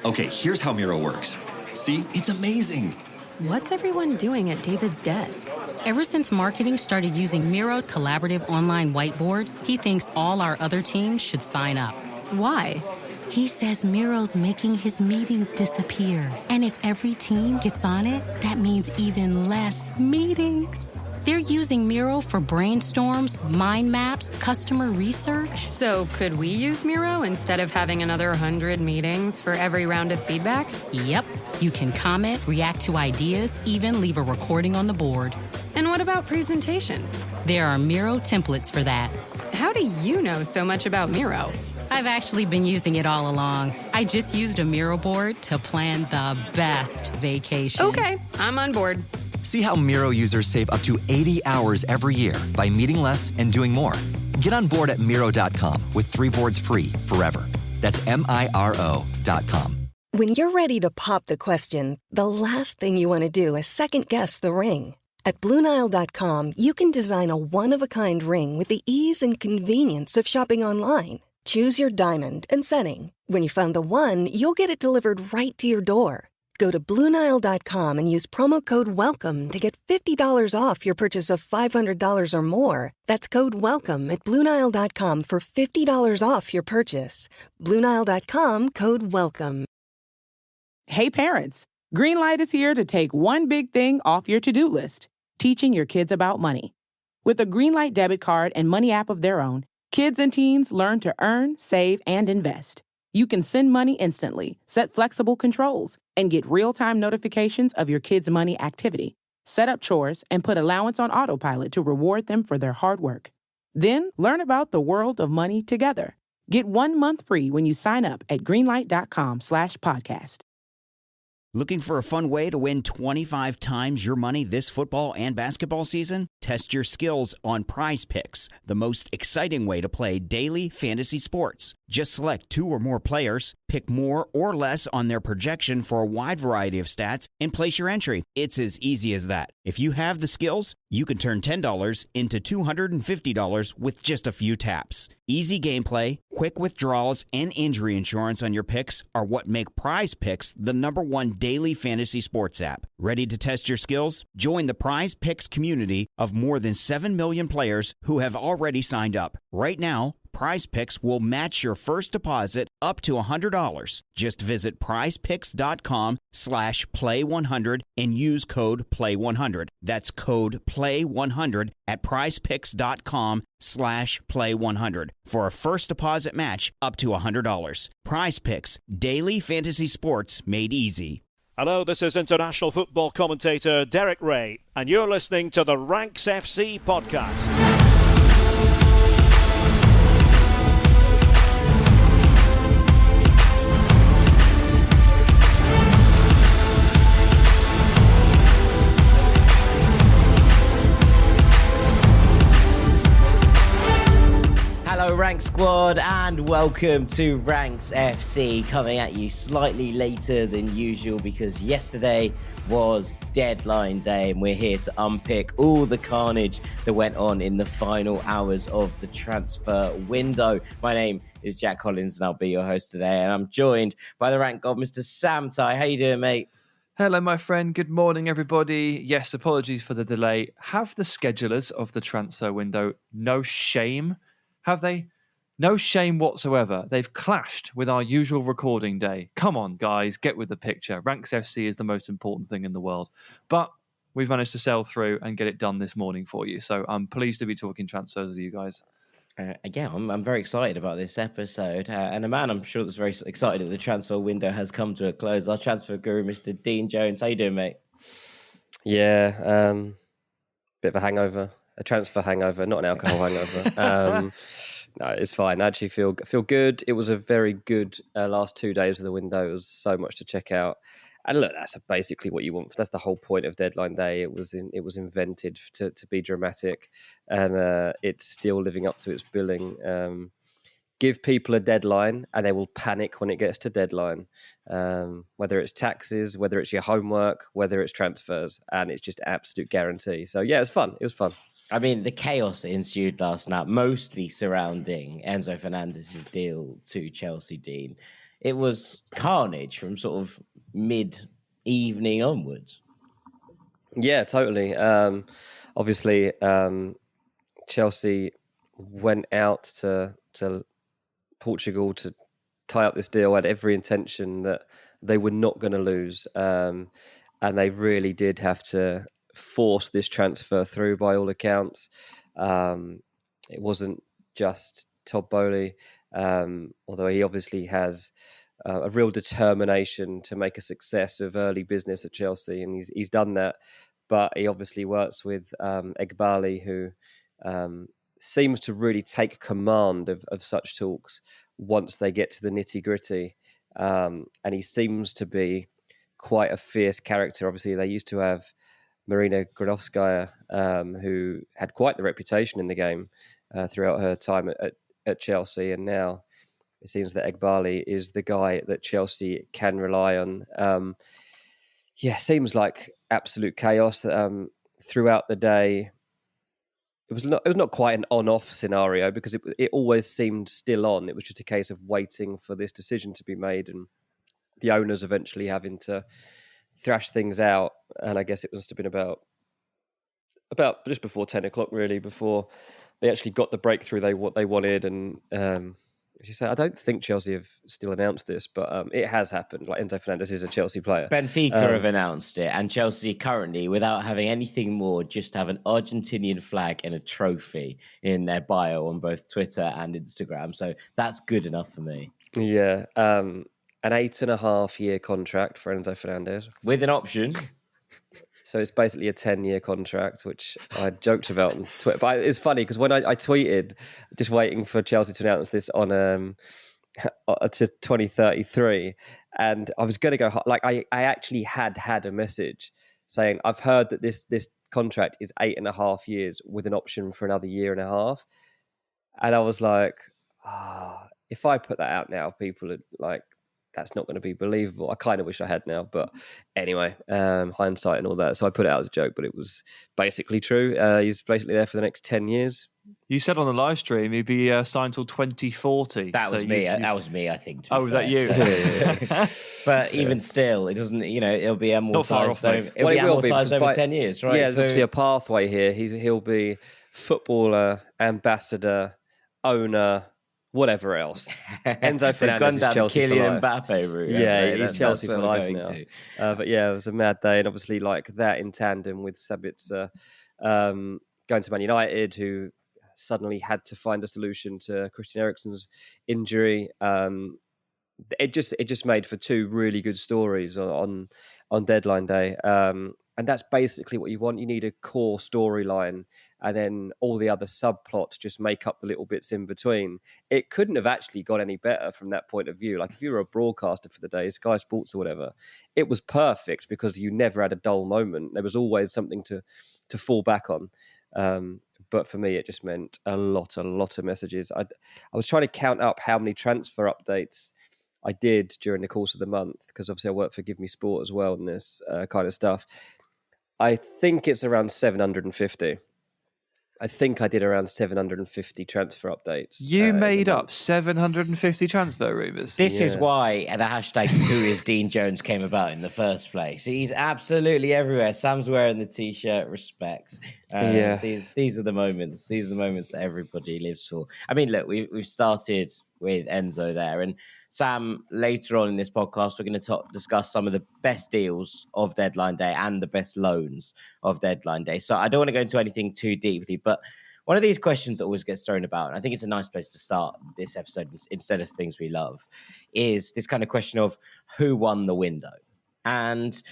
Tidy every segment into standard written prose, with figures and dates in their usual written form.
Okay, here's how Miro works. See? It's amazing. What's everyone doing at David's desk? Ever since marketing started using Miro's collaborative online whiteboard, he thinks all our other teams should sign up. Why? He says Miro's making his meetings disappear. And if every team gets on it, that means even less meetings. They're using Miro for brainstorms, mind maps, customer research. So could we use Miro instead of having another 100 meetings for every round of feedback? Yep. You can comment, react to ideas, even leave a recording on the board. And what about presentations? There are Miro templates for that. How do you know so much about Miro? I've actually been using it all along. I just used a Miro board to plan the best vacation. Okay, I'm on board. See how Miro users save up to 80 hours every year by meeting less and doing more. Get on board at Miro.com with 3 boards free forever. That's MIRO.com. When you're ready to pop the question, the last thing you want to do is second-guess the ring. At BlueNile.com, you can design a one-of-a-kind ring with the ease and convenience of shopping online. Choose your diamond and setting. When you find the one, you'll get it delivered right to your door. Go to BlueNile.com and use promo code WELCOME to get $50 off your purchase of $500 or more. That's code WELCOME at BlueNile.com for $50 off your purchase. BlueNile.com, code WELCOME. Hey parents, Greenlight is here to take one big thing off your to-do list, teaching your kids about money. With a Greenlight debit card and money app of their own, kids and teens learn to earn, save, and invest. You can send money instantly, set flexible controls, and get real-time notifications of your kids' money activity. Set up chores and put allowance on autopilot to reward them for their hard work. Then learn about the world of money together. Get 1 month free when you sign up at greenlight.com/podcast. Looking for a fun way to win 25 times your money this football and basketball season? Test your skills on Prize Picks, the most exciting way to play daily fantasy sports. Just select 2 or more players, pick more or less on their projection for a wide variety of stats, and place your entry. It's as easy as that. If you have the skills, you can turn $10 into $250 with just a few taps. Easy gameplay, quick withdrawals, and injury insurance on your picks are what make Prize Picks the #1 daily fantasy sports app. Ready to test your skills? Join the Prize Picks community of more than 7 million players who have already signed up. Right now, Prize Picks will match your first deposit up to $100. Just visit prizepicks.com/play100 and use code play100. That's code play100 at prizepicks.com/play100 for a first deposit match up to $100. Prize Picks, daily fantasy sports made easy. Hello, this is international football commentator Derek Ray, and you're listening to the Ranks FC podcast. Hello Ranks Squad and welcome to Ranks FC, coming at you slightly later than usual because yesterday was deadline day and we're here to unpick all the carnage that went on in the final hours of the transfer window. My name is Jack Collins and I'll be your host today, and I'm joined by the rank god, Mr. Souttar. How you doing, mate? Hello, my friend. Good morning, everybody. Yes, apologies for the delay. Have the schedulers of the transfer window no shame? Have they? No shame whatsoever. They've clashed with our usual recording day. Come on, guys, get with the picture. Ranks FC is the most important thing in the world. But we've managed to sail through and get it done this morning for you. So I'm pleased to be talking transfers with you guys. I'm very excited about this episode. And a man I'm sure that's very excited that the transfer window has come to a close. Our transfer guru, Mr. Dean Jones. How you doing, mate? Yeah, bit of a hangover. A transfer hangover, not an alcohol hangover. No, it's fine. I actually feel good. It was a very good last 2 days of the window. It was so much to check out. And look, that's basically what you want. That's the whole point of deadline day. It was invented to be dramatic, and it's still living up to its billing. Give people a deadline, and they will panic when it gets to deadline. Whether it's taxes, whether it's your homework, whether it's transfers, and it's just absolute guarantee. So yeah, it's fun. It was fun. I mean, the chaos that ensued last night, mostly surrounding Enzo Fernandez's deal to Chelsea, Dean. it was carnage from sort of mid-evening onwards. Yeah, totally. Obviously, Chelsea went out to Portugal to tie up this deal, had every intention that they were not going to lose. And they really did have to force this transfer through by all accounts. It wasn't just Todd Boehly, although he obviously has a real determination to make a success of early business at Chelsea, and he's done that. But he obviously works with Eghbali, who seems to really take command of such talks once they get to the nitty-gritty. And he seems to be quite a fierce character. Obviously, they used to have Marina Granovskaya, who had quite the reputation in the game throughout her time at Chelsea, and now it seems that Eghbali is the guy that Chelsea can rely on. Seems like absolute chaos throughout the day. It was not quite an on-off scenario because it always seemed still on. It was just a case of waiting for this decision to be made and the owners eventually having to thrash things out. And I guess it must have been about just before 10 o'clock, really, before they actually got the breakthrough what they wanted. And as you say, I don't think Chelsea have still announced this, but it has happened. Like, Enzo Fernandez is a Chelsea player. Benfica have announced it, and Chelsea currently, without having anything more, just have an Argentinian flag and a trophy in their bio on both Twitter and Instagram. So that's good enough for me. Yeah. An 8.5-year contract for Enzo Fernandez. With an option. So it's basically a 10-year contract, which I joked about on Twitter. But it's funny because when I tweeted, just waiting for Chelsea to announce this on to 2033, and I was going to go, like, I actually had a message saying, I've heard that this contract is 8.5 years with an option for another 1.5 years. And I was like, if I put that out now, people are like, that's not going to be believable. I kind of wish I had now, but anyway, hindsight and all that. So I put it out as a joke, but it was basically true. He's basically there for the next 10 years. You said on the live stream he'd be signed till 2040. That was me. That was me, I think. Oh, was that you? But even still, it doesn't, it'll be amortized over 10 years, right? Yeah, there's obviously a pathway here. He'll be footballer, ambassador, owner, whatever else. Enzo Fernandez is Chelsea Kylian for life. Mbappe route. Yeah, he's Chelsea for life now. But yeah, it was a mad day. And obviously like that in tandem with Sabitzer going to Man United, who suddenly had to find a solution to Christian Eriksen's injury. It just made for two really good stories on deadline day. And that's basically what you want. You need a core storyline, and then all the other subplots just make up the little bits in between. It couldn't have actually got any better from that point of view. Like, if you were a broadcaster for the day, Sky Sports or whatever, it was perfect because you never had a dull moment. There was always something to fall back on. But for me, it just meant a lot of messages. I was trying to count up how many transfer updates I did during the course of the month, because obviously I work for Give Me Sport as well and this kind of stuff. I think it's around 750. I think I did around 750 transfer updates. You made up 750 transfer rumours. This is why the hashtag Who is Dean Jones came about in the first place. He's absolutely everywhere. Sam's wearing the t-shirt. Respect. These are the moments. These are the moments that everybody lives for. I mean, look, we've started with Enzo there, and Sam, later on in this podcast, we're going to discuss some of the best deals of deadline day and the best loans of deadline day. So I don't want to go into anything too deeply, but one of these questions that always gets thrown about, and I think it's a nice place to start this episode instead of things we love, is this kind of question of who won the window. And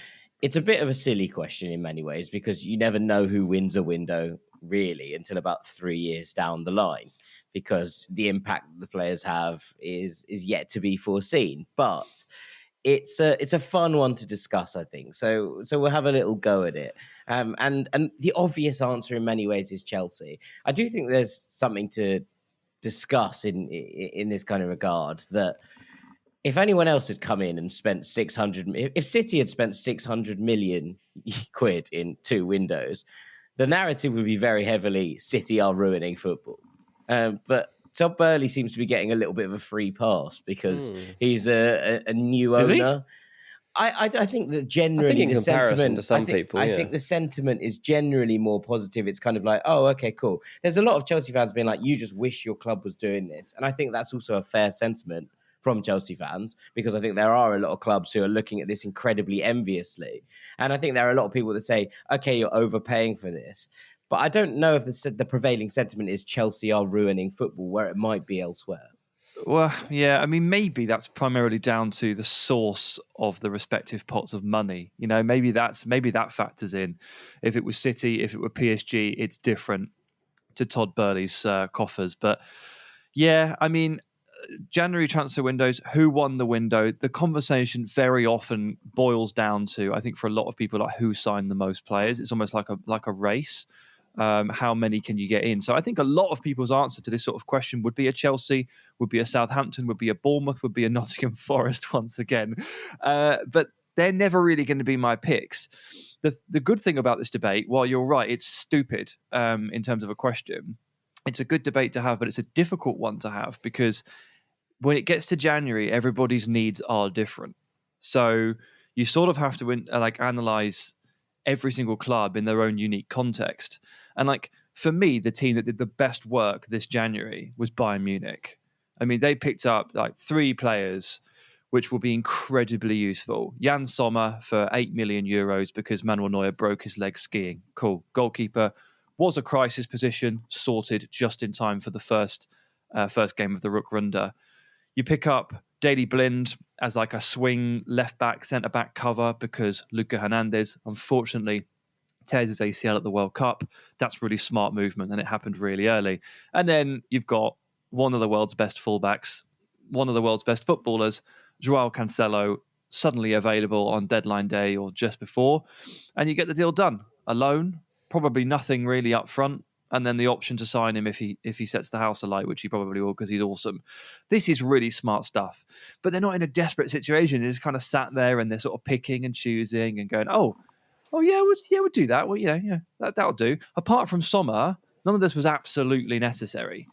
it's a bit of a silly question in many ways, because you never know who wins a window really until about 3 years down the line, because the impact that the players have is yet to be foreseen. But it's a fun one to discuss, I think. So we'll have a little go at it. And the obvious answer in many ways is Chelsea. I do think there's something to discuss in this kind of regard, that if anyone else had come in and spent if City had spent 600 million quid in 2 windows, the narrative would be very heavily City are ruining football. But Todd Burley seems to be getting a little bit of a free pass because he's a new owner. I think that generally in comparison to some people, I think the sentiment is generally more positive. It's kind of like, oh, okay, cool. There's a lot of Chelsea fans being like, you just wish your club was doing this. And I think that's also a fair sentiment from Chelsea fans, because I think there are a lot of clubs who are looking at this incredibly enviously. And I think there are a lot of people that say, okay, you're overpaying for this. But I don't know if the prevailing sentiment is Chelsea are ruining football, where it might be elsewhere. Well, yeah, I mean, maybe that's primarily down to the source of the respective pots of money. You know, maybe that factors in. If it was City, if it were PSG, it's different to Todd Burley's coffers. But yeah, I mean, January transfer windows, who won the window? The conversation very often boils down to, I think, for a lot of people, like who signed the most players. It's almost like a race. How many can you get in? So I think a lot of people's answer to this sort of question would be a Chelsea, would be a Southampton, would be a Bournemouth, would be a Nottingham Forest once again. But they're never really going to be my picks. The good thing about this debate, while you're right, it's stupid in terms of a question. It's a good debate to have, but it's a difficult one to have because when it gets to January, everybody's needs are different. So you sort of have to analyze every single club in their own unique context. And for me, the team that did the best work this January was Bayern Munich. I mean, they picked up 3 players which will be incredibly useful. Jan Sommer for €8 million because Manuel Neuer broke his leg skiing. Cool. Goalkeeper was a crisis position, sorted just in time for the first game of the Rückrunde. You pick up Daley Blind as a swing left-back, centre-back cover because Lucas Hernandez, unfortunately, tears his ACL at the World Cup. That's really smart movement, and it happened really early. And then you've got one of the world's best fullbacks, one of the world's best footballers, João Cancelo, suddenly available on deadline day or just before, and you get the deal done. A loan, probably nothing really up front, and then the option to sign him if he sets the house alight, which he probably will because he's awesome. This is really smart stuff. But they're not in a desperate situation. They're just kind of sat there and they're sort of picking and choosing and going, oh yeah, we'll do that. Well, that'll do. Apart from Sommer, none of this was absolutely necessary.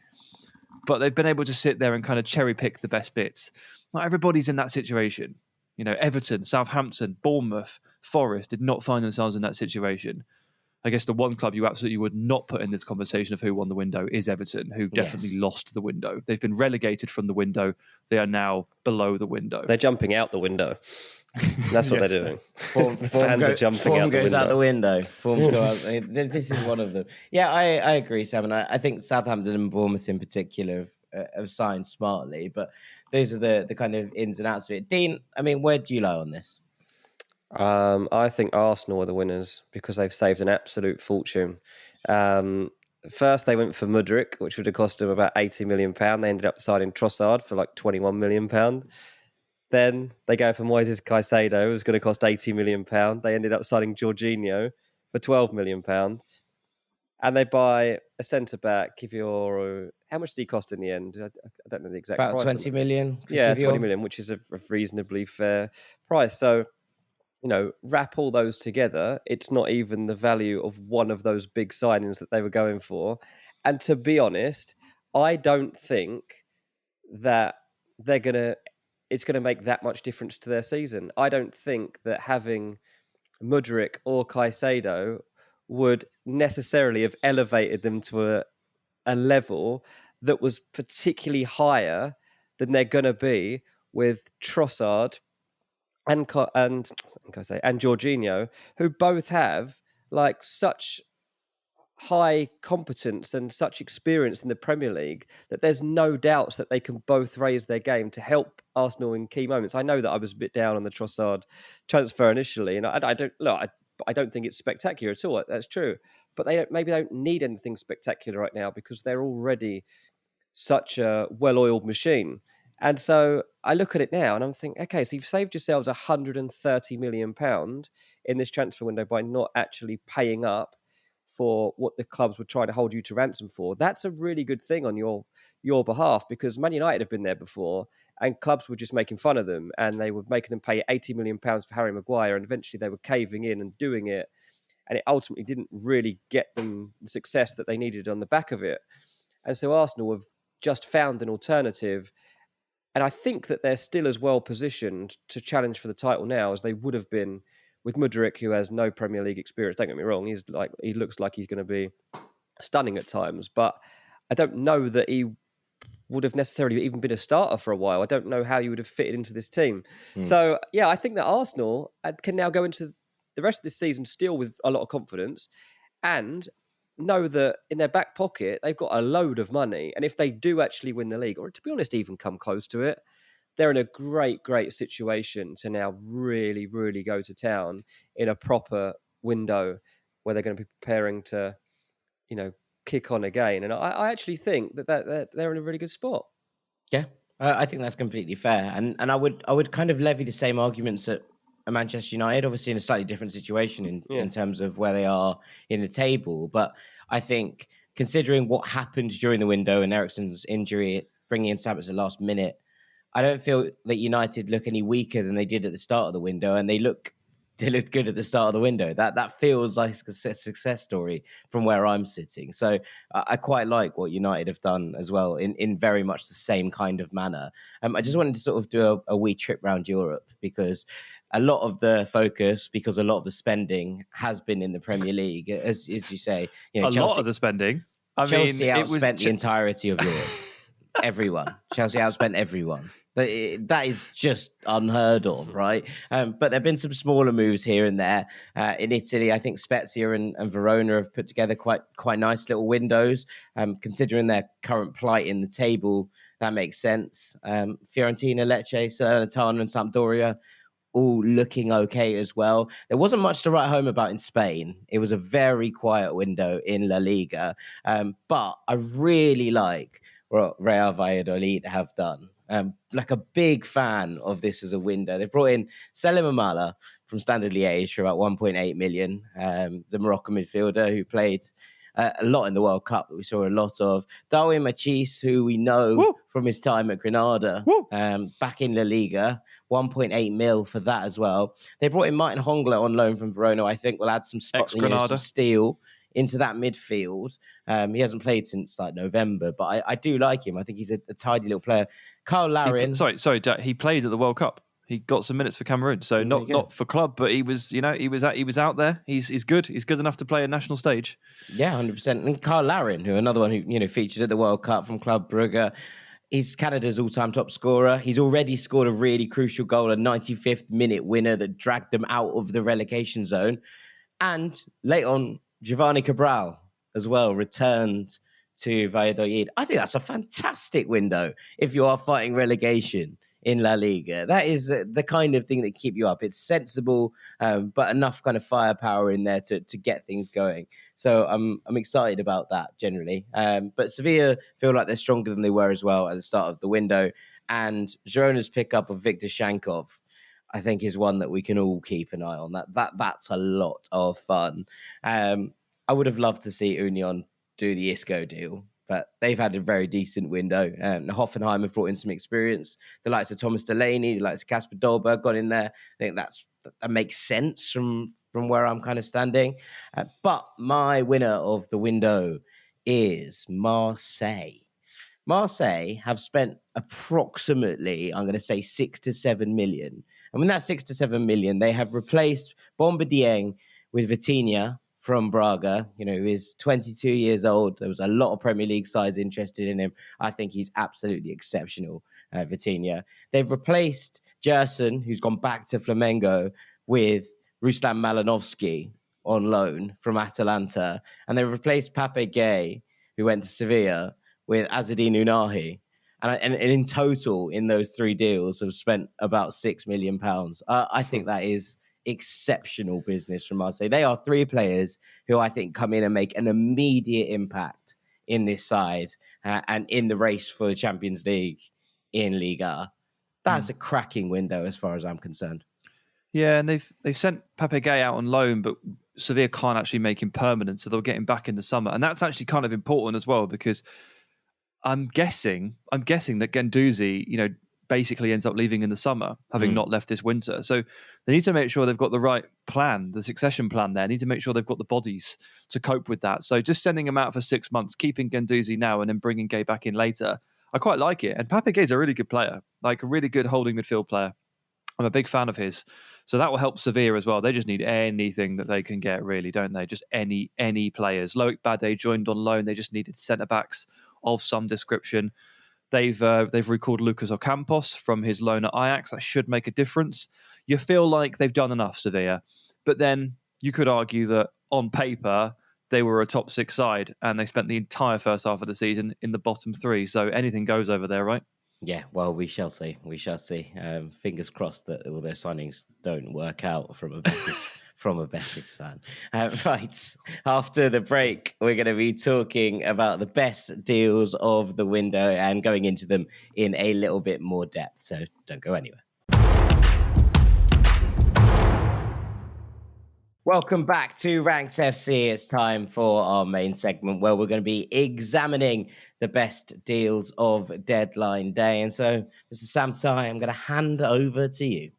But they've been able to sit there and kind of cherry pick the best bits. Not everybody's in that situation. Everton, Southampton, Bournemouth, Forest did not find themselves in that situation. I guess the one club you absolutely would not put in this conversation of who won the window is Everton, who definitely lost the window. They've been relegated from the window. They are now below the window. They're jumping out the window. That's what they're doing. Fans are jumping out the window. Form goes out the window. Form go out. This is one of them. Yeah, I agree, Sam. And I think Southampton and Bournemouth in particular have signed smartly. But those are the kind of ins and outs of it. Dean, I mean, where do you lie on this? I think Arsenal are the winners because they've saved an absolute fortune. First, they went for Mudryk, which would have cost them about £80 million. They ended up signing Trossard for £21 million. Then they go for Moises Caicedo, who was going to cost £80 million. They ended up signing Jorginho for £12 million. And they buy a centre-back, how much did he cost in the end? I don't know the exact price. About 20 million. Yeah, 20 million, which is a reasonably fair price. So, wrap all those together, it's not even the value of one of those big signings that they were going for. And to be honest, I don't think that it's going to make that much difference to their season. I don't think that having Mudryk or Caicedo would necessarily have elevated them to a level that was particularly higher than they're going to be with Trossard and Jorginho, who both have such high competence and such experience in the Premier League that there's no doubts that they can both raise their game to help Arsenal in key moments. I know that I was a bit down on the Trossard transfer initially, and I don't think it's spectacular at all. That's true, but they don't need anything spectacular right now because they're already such a well-oiled machine. And so I look at it now and I'm thinking, okay, so you've saved yourselves £130 million in this transfer window by not actually paying up for what the clubs were trying to hold you to ransom for. That's a really good thing on your behalf, because Man United have been there before and clubs were just making fun of them and they were making them pay £80 million for Harry Maguire, and eventually they were caving in and doing it, and it ultimately didn't really get them the success that they needed on the back of it. And so Arsenal have just found an alternative. And I think that they're still as well positioned to challenge for the title now as they would have been with Mudryk, who has no Premier League experience. Don't get me wrong, he looks like he's going to be stunning at times, but I don't know that he would have necessarily even been a starter for a while. I don't know how he would have fitted into this team. So, yeah, I think that Arsenal can now go into the rest of this season still with a lot of confidence and know that in their back pocket, they've got a load of money. And if they do actually win the league, or to be honest, even come close to it, they're in a great, great situation to now really, really go to town in a proper window where they're going to be preparing to, kick on again. And I actually think that they're in a really good spot. Yeah, I think that's completely fair. And I would kind of levy the same arguments at Manchester United, obviously in a slightly different situation in terms of where they are in the table. But I think considering what happened during the window and Eriksen's injury, bringing in Sabitzer last minute, I don't feel that United look any weaker than they did at the start of the window, and they looked good at the start of the window. That feels like a success story from where I'm sitting. So I quite like what United have done as well in very much the same kind of manner. I just wanted to sort of do a wee trip around Europe because a lot of the focus, because a lot of the spending has been in the Premier League, as you say. Chelsea, lot of the spending. Chelsea outspent the entirety of Europe. Everyone. Chelsea outspent everyone. That is just unheard of, right? But there have been some smaller moves here and there. In Italy, I think Spezia and Verona have put together quite nice little windows. Considering their current plight in the table, that makes sense. Fiorentina, Lecce, Salernitana and Sampdoria, all looking okay as well. There wasn't much to write home about in Spain. It was a very quiet window in La Liga. But I really like what Real Valladolid have done. Like a big fan of this as a window. They've brought in Selim Amala from Standard Liège for about 1.8 million. The Moroccan midfielder who played a lot in the World Cup that we saw a lot of. Darwin Machis, who we know from his time at Granada, back in La Liga, 1.8 mil for that as well. They brought in Martin Hongler on loan from Verona. I think will add some some steel into that midfield. He hasn't played since like November, but I do like him. I think he's a tidy little player. Carl Larin. Sorry, Jack, he played at the World Cup. He got some minutes for Cameroon, so not for club, but he was out there. He's good. He's good enough to play a national stage. Yeah, 100%. And Carl Larin, another one who featured at the World Cup from Club Brugge. He's Canada's all-time top scorer. He's already scored a really crucial goal, a 95th minute winner that dragged them out of the relegation zone. And late on, Giovanni Cabral as well returned to Valladolid. I think that's a fantastic window if you are fighting relegation in La Liga. That is the kind of thing that keep you up. It's sensible, but enough kind of firepower in there to get things going. So I'm excited about that generally. But Sevilla feel like they're stronger than they were as well at the start of the window. And Girona's pickup of Viktor Shankov, I think, is one that we can all keep an eye on. That's a lot of fun. I would have loved to see Union do the Isco deal, but they've had a very decent window. Hoffenheim have brought in some experience. The likes of Thomas Delaney, the likes of Kasper Dolberg got in there. I think that makes sense from where I'm kind of standing. But my winner of the window is Marseille. Marseille have spent approximately, I'm going to say, 6 to 7 million. And when that's 6 to 7 million, they have replaced Bamba Dieng with Vitinha from Braga, who is 22 years old. There was a lot of Premier League sides interested in him. I think he's absolutely exceptional, Vitinha. They've replaced Gerson, who's gone back to Flamengo, with Ruslan Malinovsky on loan from Atalanta. And they've replaced Pape Gueye, who went to Sevilla, with Azzedine Ounahi. And in total, in those three deals, have spent about £6 million. I think that is exceptional business from Marseille. They are three players who I think come in and make an immediate impact in this side and in the race for the Champions League in Liga. That's a cracking window as far as I'm concerned. Yeah, and they've sent Pape Gueye out on loan, but Sevilla can't actually make him permanent, so they'll get him back in the summer. And that's actually kind of important as well, because I'm guessing that Guendouzi, basically ends up leaving in the summer, having not left this winter. So they need to make sure they've got the right plan, the succession plan there. They need to make sure they've got the bodies to cope with that. So just sending him out for 6 months, keeping Guendouzi now and then bringing Gueye back in later, I quite like it. And Pape Gueye is a really good player, like a really good holding midfield player. I'm a big fan of his. So that will help Sevilla as well. They just need anything that they can get, really, don't they? Just any players. Loic Bade joined on loan. They just needed centre-backs of some description. They've recalled Lucas Ocampos from his loan at Ajax. That should make a difference. You feel like they've done enough, Sevilla. But then you could argue that on paper, they were a top 6 side and they spent the entire first half of the season in the bottom 3. So anything goes over there, right? Yeah, well, we shall see. We shall see. Fingers crossed that all their signings don't work out from a Betis fan. Right, after the break, we're going to be talking about the best deals of the window and going into them in a little bit more depth. So don't go anywhere. Welcome back to Ranks FC. It's time for our main segment where we're going to be examining the best deals of deadline day. And so, Mr. Souttar, I'm going to hand over to you.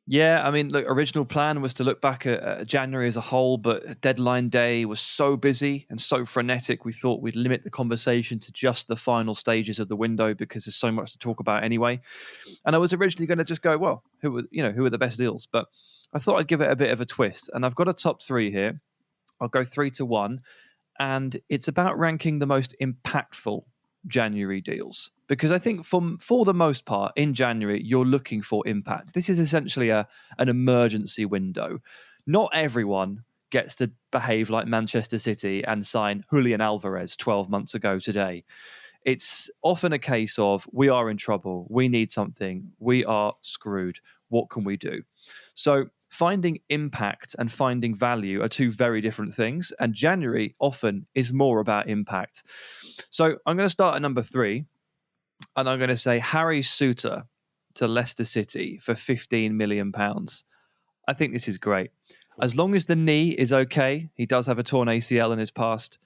Yeah, I mean, the original plan was to look back at January as a whole, but deadline day was so busy and so frenetic, we thought we'd limit the conversation to just the final stages of the window because there's so much to talk about anyway. And I was originally going to just go, well, who are the best deals? But I thought I'd give it a bit of a twist. And I've got a top 3 here. I'll go 3 to 1. And it's about ranking the most impactful January deals. Because I think for the most part, in January, you're looking for impact. This is essentially an emergency window. Not everyone gets to behave like Manchester City and sign Julian Alvarez 12 months ago today. It's often a case of, we are in trouble, we need something, we are screwed, what can we do? So finding impact and finding value are 2 very different things, and January often is more about impact. So I'm going to start at number 3, and I'm going to say Harry Souttar to Leicester City for £15 million. I think this is great. As long as the knee is okay, he does have a torn ACL in his past,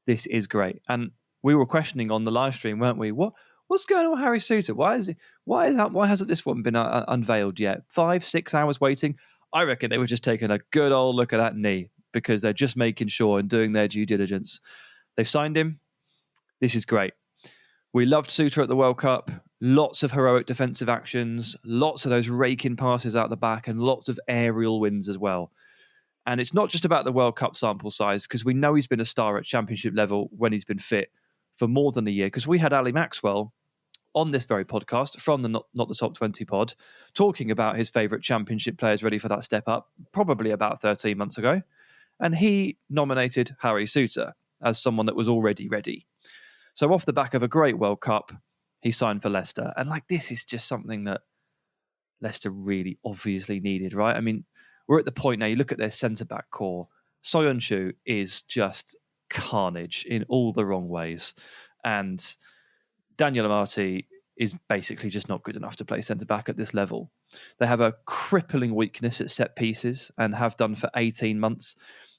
this is great. And we were questioning on the live stream, weren't we? What's going on with Harry Souttar? Why hasn't this one been unveiled yet? 5-6 hours waiting. I reckon they were just taking a good old look at that knee because they're just making sure and doing their due diligence. They've signed him. This is great. We loved Souttar at the World Cup. Lots of heroic defensive actions, lots of those raking passes out the back, and lots of aerial wins as well. And it's not just about the World Cup sample size, because we know he's been a star at championship level when he's been fit for more than a year. Because we had Ali Maxwell on this very podcast from the Not the Top 20 pod, talking about his favourite championship players ready for that step up, probably about 13 months ago. And he nominated Harry Souttar as someone that was already ready. So off the back of a great World Cup, he signed for Leicester. And this is just something that Leicester really obviously needed, right? I mean, we're at the point now, you look at their centre-back core, Soyuncu is just carnage in all the wrong ways. And Daniel Amati is basically just not good enough to play centre-back at this level. They have a crippling weakness at set pieces and have done for 18 months.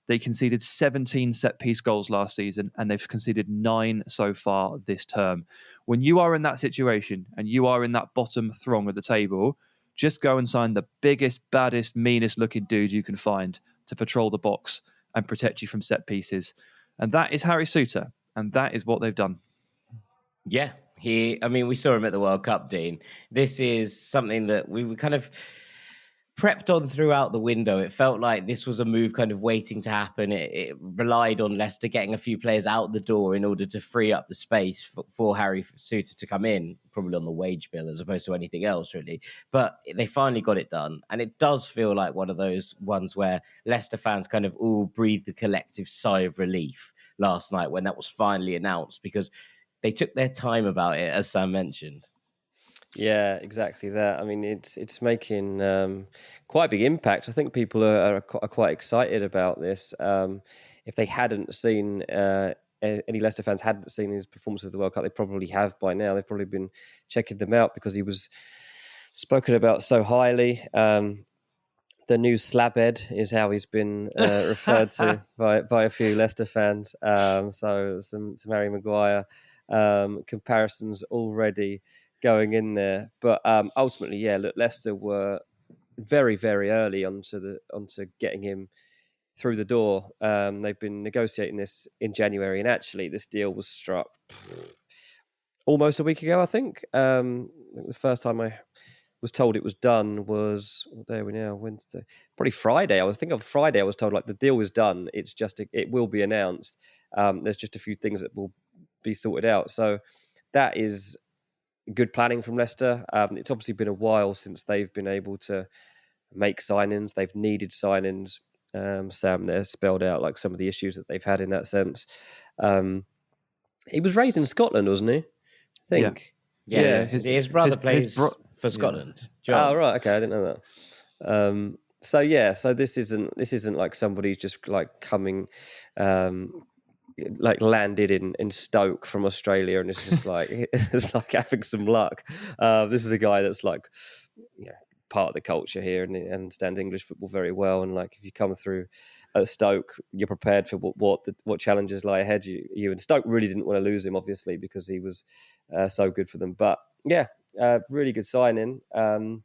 They conceded 17 set-piece goals last season, and they've conceded 9 so far this term. When you are in that situation and you are in that bottom throng of the table, just go and sign the biggest, baddest, meanest-looking dude you can find to patrol the box and protect you from set pieces. And that is Harry Souttar, and that is what they've done. Yeah, we saw him at the World Cup, Dean. This is something that we kind of prepped on throughout the window. It felt like this was a move kind of waiting to happen. It relied on Leicester getting a few players out the door in order to free up the space for Harry Souttar to come in, probably on the wage bill as opposed to anything else, really. But they finally got it done. And it does feel like one of those ones where Leicester fans kind of all breathed a collective sigh of relief last night when that was finally announced, because they took their time about it, as Sam mentioned. Yeah, exactly that. I mean, it's making quite a big impact. I think people are quite excited about this. If they hadn't seen, any Leicester fans hadn't seen his performances at the World Cup, they probably have by now. They've probably been checking them out because he was spoken about so highly. The new slabhead is how he's been referred to by a few Leicester fans. So some Harry Maguire comparisons already going in there, but ultimately, yeah. Look, Leicester were very, very early onto getting him through the door. They've been negotiating this in January, and actually, this deal was struck almost a week ago, I think. The first time I was told it was done was, what day are we now? Wednesday, probably Friday. I was thinking of Friday. I was told like the deal is done. It's just it will be announced. There's just a few things that will be sorted out. So that is good planning from Leicester. It's obviously been a while since they've been able to make signings. They've needed signings. Sam there spelled out like some of the issues that they've had in that sense. He was raised in Scotland, wasn't he? I think. Yeah. His brother plays for Scotland. Oh, right. Okay, I didn't know that. So this isn't like somebody just like coming, like landed in Stoke from Australia, and it's just like it's like having some luck. This is a guy that's like, part of the culture here and understands English football very well. And like, if you come through at Stoke, you're prepared for what challenges lie ahead you. And Stoke really didn't want to lose him, obviously, because he was so good for them. But yeah, really good signing. I'm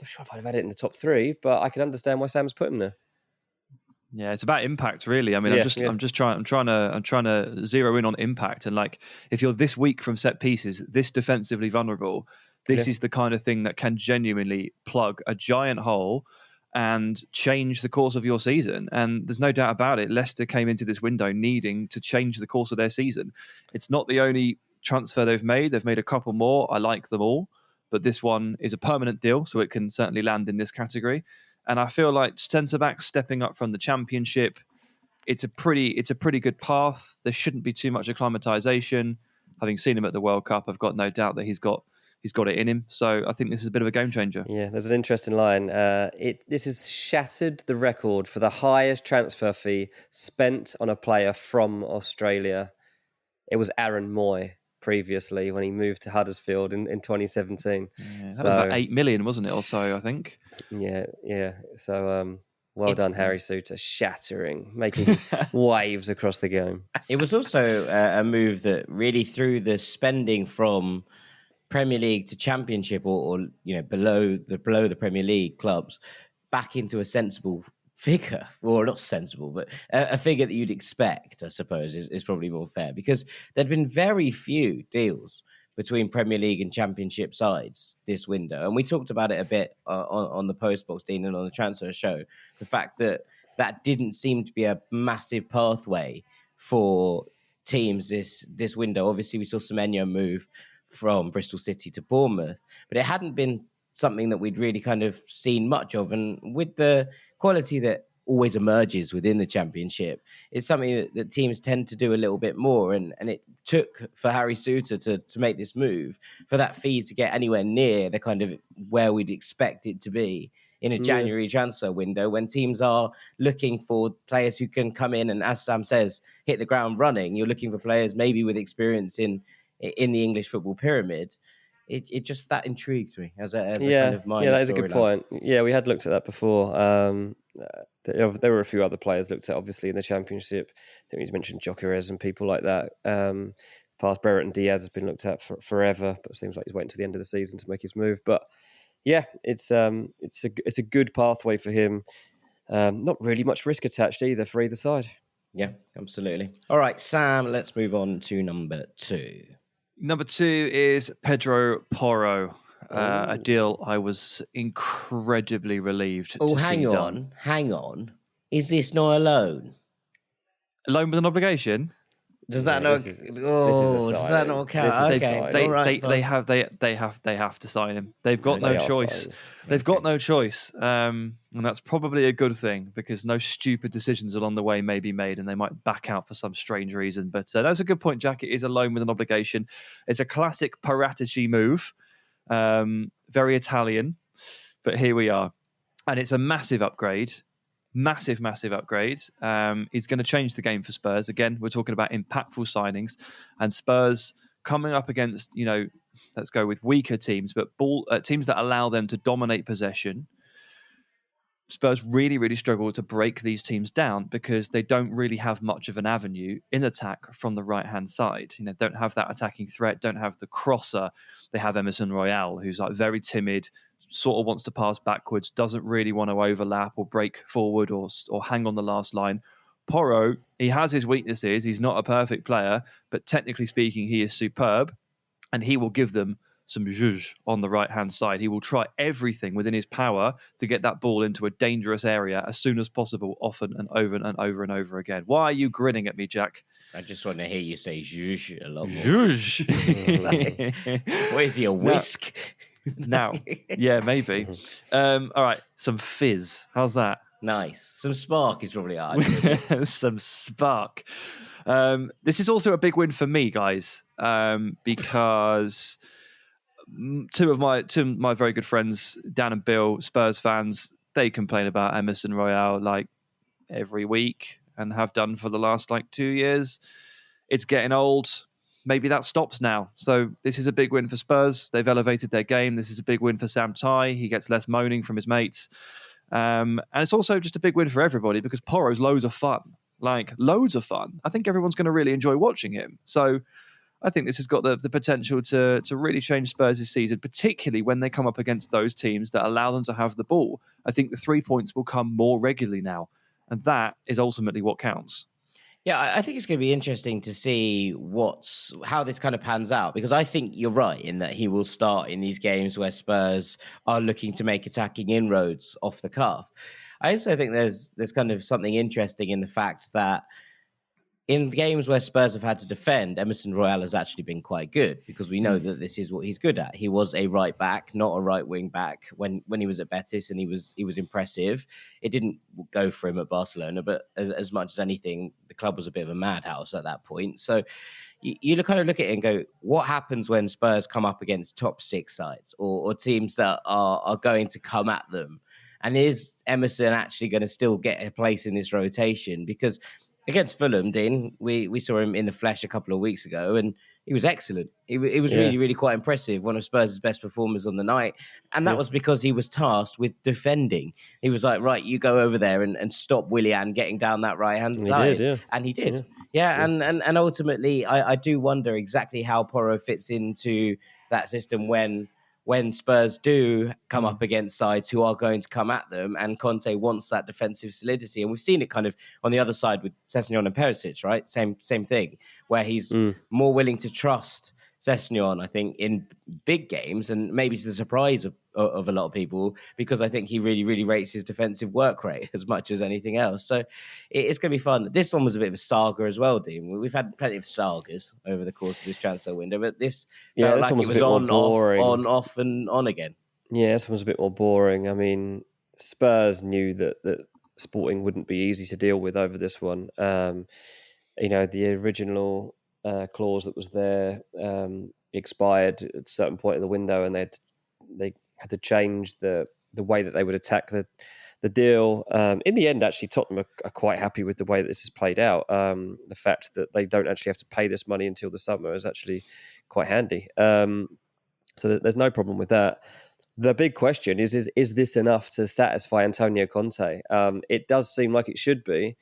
not sure if I'd have had it in the top 3, but I can understand why Sam's put him there. Yeah, it's about impact, really. I mean, I'm trying to zero in on impact. And like, if you're this weak from set pieces, this defensively vulnerable, this is the kind of thing that can genuinely plug a giant hole and change the course of your season. And there's no doubt about it, Leicester came into this window needing to change the course of their season. It's not the only transfer they've made. They've made a couple more. I like them all. But this one is a permanent deal, so it can certainly land in this category. And I feel like centre-backs stepping up from the Championship, it's a pretty good path. There shouldn't be too much acclimatisation. Having seen him at the World Cup, I've got no doubt that he's got it in him. So I think this is a bit of a game changer. Yeah, there's an interesting line. This has shattered the record for the highest transfer fee spent on a player from Australia. It was Aaron Moy previously when he moved to Huddersfield in 2017. Yeah, that was about 8 million, wasn't it, or so, I think? Yeah. So well done, Harry Souttar, shattering, making waves across the game. It was also a move that really threw the spending from Premier League to Championship or below the Premier League clubs back into a sensible figure, or not sensible, but a figure that you'd expect, I suppose, is probably more fair, because there'd been very few deals between Premier League and Championship sides this window. And we talked about it a bit on the Postbox, Dean, and on the transfer show, the fact that didn't seem to be a massive pathway for teams this window. Obviously, we saw Semenyo move from Bristol City to Bournemouth, but it hadn't been something that we'd really kind of seen much of. And with the quality that always emerges within the Championship, it's something that teams tend to do a little bit more. And it took for Harry Souttar to make this move, for that fee to get anywhere near the kind of where we'd expect it to be in a January transfer window, when teams are looking for players who can come in and, as Sam says, hit the ground running. You're looking for players maybe with experience in the English football pyramid. It just, that intrigued me as a kind of minor that is a good point. Yeah, we had looked at that before. There were a few other players looked at, obviously, in the Championship. I think we mentioned Gyökeres and people like that. Past Brereton Diaz has been looked at forever, but it seems like he's waiting to the end of the season to make his move. But yeah, it's a good pathway for him. Not really much risk attached either for either side. Yeah, absolutely. All right, Sam, let's move on to number 2. Number 2 is Pedro Porro, a deal I was incredibly relieved to see done. Hang on. Is this not a loan? A loan with an obligation? Does that not? Does that not count? They have to sign him. They've got no choice. They've got no choice, and that's probably a good thing, because no stupid decisions along the way may be made, and they might back out for some strange reason. But that's a good point, Jack. It is a loan with an obligation. It's a classic Paratici move, very Italian, but here we are, and it's a massive upgrade. Massive upgrade. He's going to change the game for Spurs. Again, we're talking about impactful signings, and Spurs coming up against, let's go with weaker teams, but teams that allow them to dominate possession. Spurs really, really struggle to break these teams down, because they don't really have much of an avenue in attack from the right-hand side. Don't have that attacking threat, don't have the crosser. They have Emerson Royale, who's like very timid, sort of wants to pass backwards, doesn't really want to overlap or break forward or hang on the last line. Porro, he has his weaknesses. He's not a perfect player, but technically speaking, he is superb. and he will give them some zhuzh on the right-hand side. He will try everything within his power to get that ball into a dangerous area as soon as possible, often and over and over and over again. Why are you grinning at me, Jack? I just want to hear you say zhuzh a lot more. Zhuzh. What is he, a whisk? Now, yeah, maybe. All right, some fizz. How's that? Nice. Some spark is probably hard. Some spark. This is also a big win for me, guys, because two of my very good friends, Dan and Bill, Spurs fans, they complain about Emerson Royale like every week and have done for the last 2 years. It's getting old. Maybe that stops now. So this is a big win for Spurs. They've elevated their game. This is a big win for Sam Tighe. He gets less moaning from his mates. And it's also just a big win for everybody because Porro's loads of fun. Loads of fun. I think everyone's going to really enjoy watching him. So I think this has got the potential to really change Spurs this season, particularly when they come up against those teams that allow them to have the ball. I think the 3 points will come more regularly now. And that is ultimately what counts. Yeah, I think it's going to be interesting to see how this kind of pans out, because I think you're right in that he will start in these games where Spurs are looking to make attacking inroads off the cuff. I also think there's kind of something interesting in the fact that in games where Spurs have had to defend, Emerson Royale has actually been quite good, because we know that this is what he's good at. He was a right back, not a right wing back when he was at Betis, and he was impressive. It didn't go for him at Barcelona, but as much as anything, the club was a bit of a madhouse at that point. So you kind of look at it and go, what happens when Spurs come up against top six sides or teams that are going to come at them? And is Emerson actually going to still get a place in this rotation? Because against Fulham, Dean, we saw him in the flesh a couple of weeks ago, and he was excellent. He was really, really quite impressive. One of Spurs' best performers on the night. And that was because he was tasked with defending. He was like, right, you go over there and stop Willian getting down that right-hand side. And he did. Yeah. And ultimately, I do wonder exactly how Porro fits into that system when Spurs do come up against sides who are going to come at them, and Conte wants that defensive solidity. And we've seen it kind of on the other side with Sessegnon and Perisic, right? Same thing, where he's more willing to trust Sessegnon, I think, in big games, and maybe to the surprise of a lot of people, because I think he really, really rates his defensive work rate as much as anything else. So it's going to be fun. This one was a bit of a saga as well, Dean. We've had plenty of sagas over the course of this transfer window, but this felt like it was on, off, and on again. Yeah, this one was a bit more boring. I mean, Spurs knew that Sporting wouldn't be easy to deal with over this one. The original clause that was there expired at a certain point in the window, and they had to change the way that they would attack the deal. In the end, actually, Tottenham are quite happy with the way that this has played out. The fact that they don't actually have to pay this money until the summer is actually quite handy. So there's no problem with that. The big question is this enough to satisfy Antonio Conte? It does seem like it should be,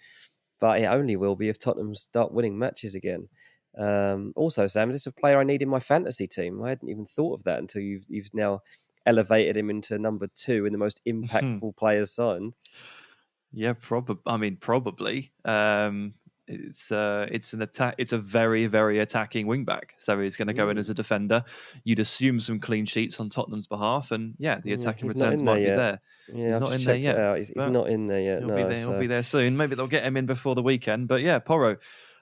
but it only will be if Tottenham start winning matches again. Also, Sam, is this a player I need in my fantasy team? I hadn't even thought of that until you've now elevated him into number 2 in the most impactful players signed. Yeah, probably. It's an attack. It's a very, very attacking wing back. So he's going to go in as a defender. You'd assume some clean sheets on Tottenham's behalf, and the attacking returns might be there. Yeah, he's not in there yet. He's not in there yet. He'll be there soon. Maybe they'll get him in before the weekend. But yeah, Porro.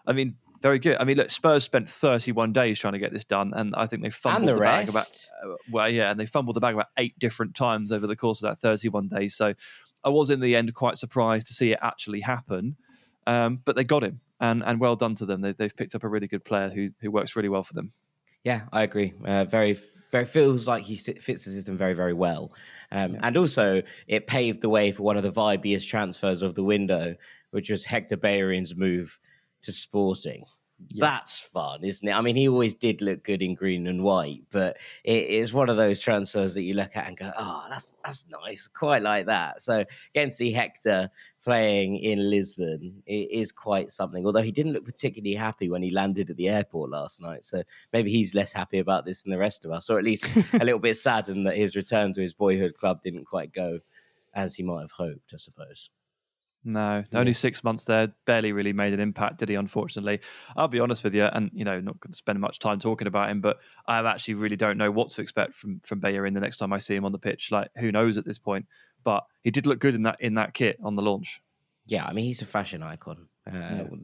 I mean, very good. I mean, look, Spurs spent 31 days trying to get this done, and I think they fumbled the bag and they fumbled the bag about 8 different times over the course of that 31 days. So I was in the end quite surprised to see it actually happen. But they got him, and well done to them. They've picked up a really good player who works really well for them. Yeah, I agree. Very, very feels like he fits the system very, very well. And also, it paved the way for one of the vibiest transfers of the window, which was Hector Bellerin's move to Sporting. Yeah. That's fun, isn't it? I mean, he always did look good in green and white, but it is one of those transfers that you look at and go, oh, that's nice. Quite like that. So getting to see Hector playing in Lisbon, it is quite something. Although he didn't look particularly happy when he landed at the airport last night. So maybe he's less happy about this than the rest of us, or at least a little bit saddened that his return to his boyhood club didn't quite go as he might have hoped, I suppose. No, only 6 months there, barely really made an impact, did he, unfortunately? I'll be honest with you, and not going to spend much time talking about him, but I actually really don't know what to expect from Bellerin the next time I see him on the pitch. Like, who knows at this point? But he did look good in that kit on the launch. Yeah, I mean, he's a fashion icon.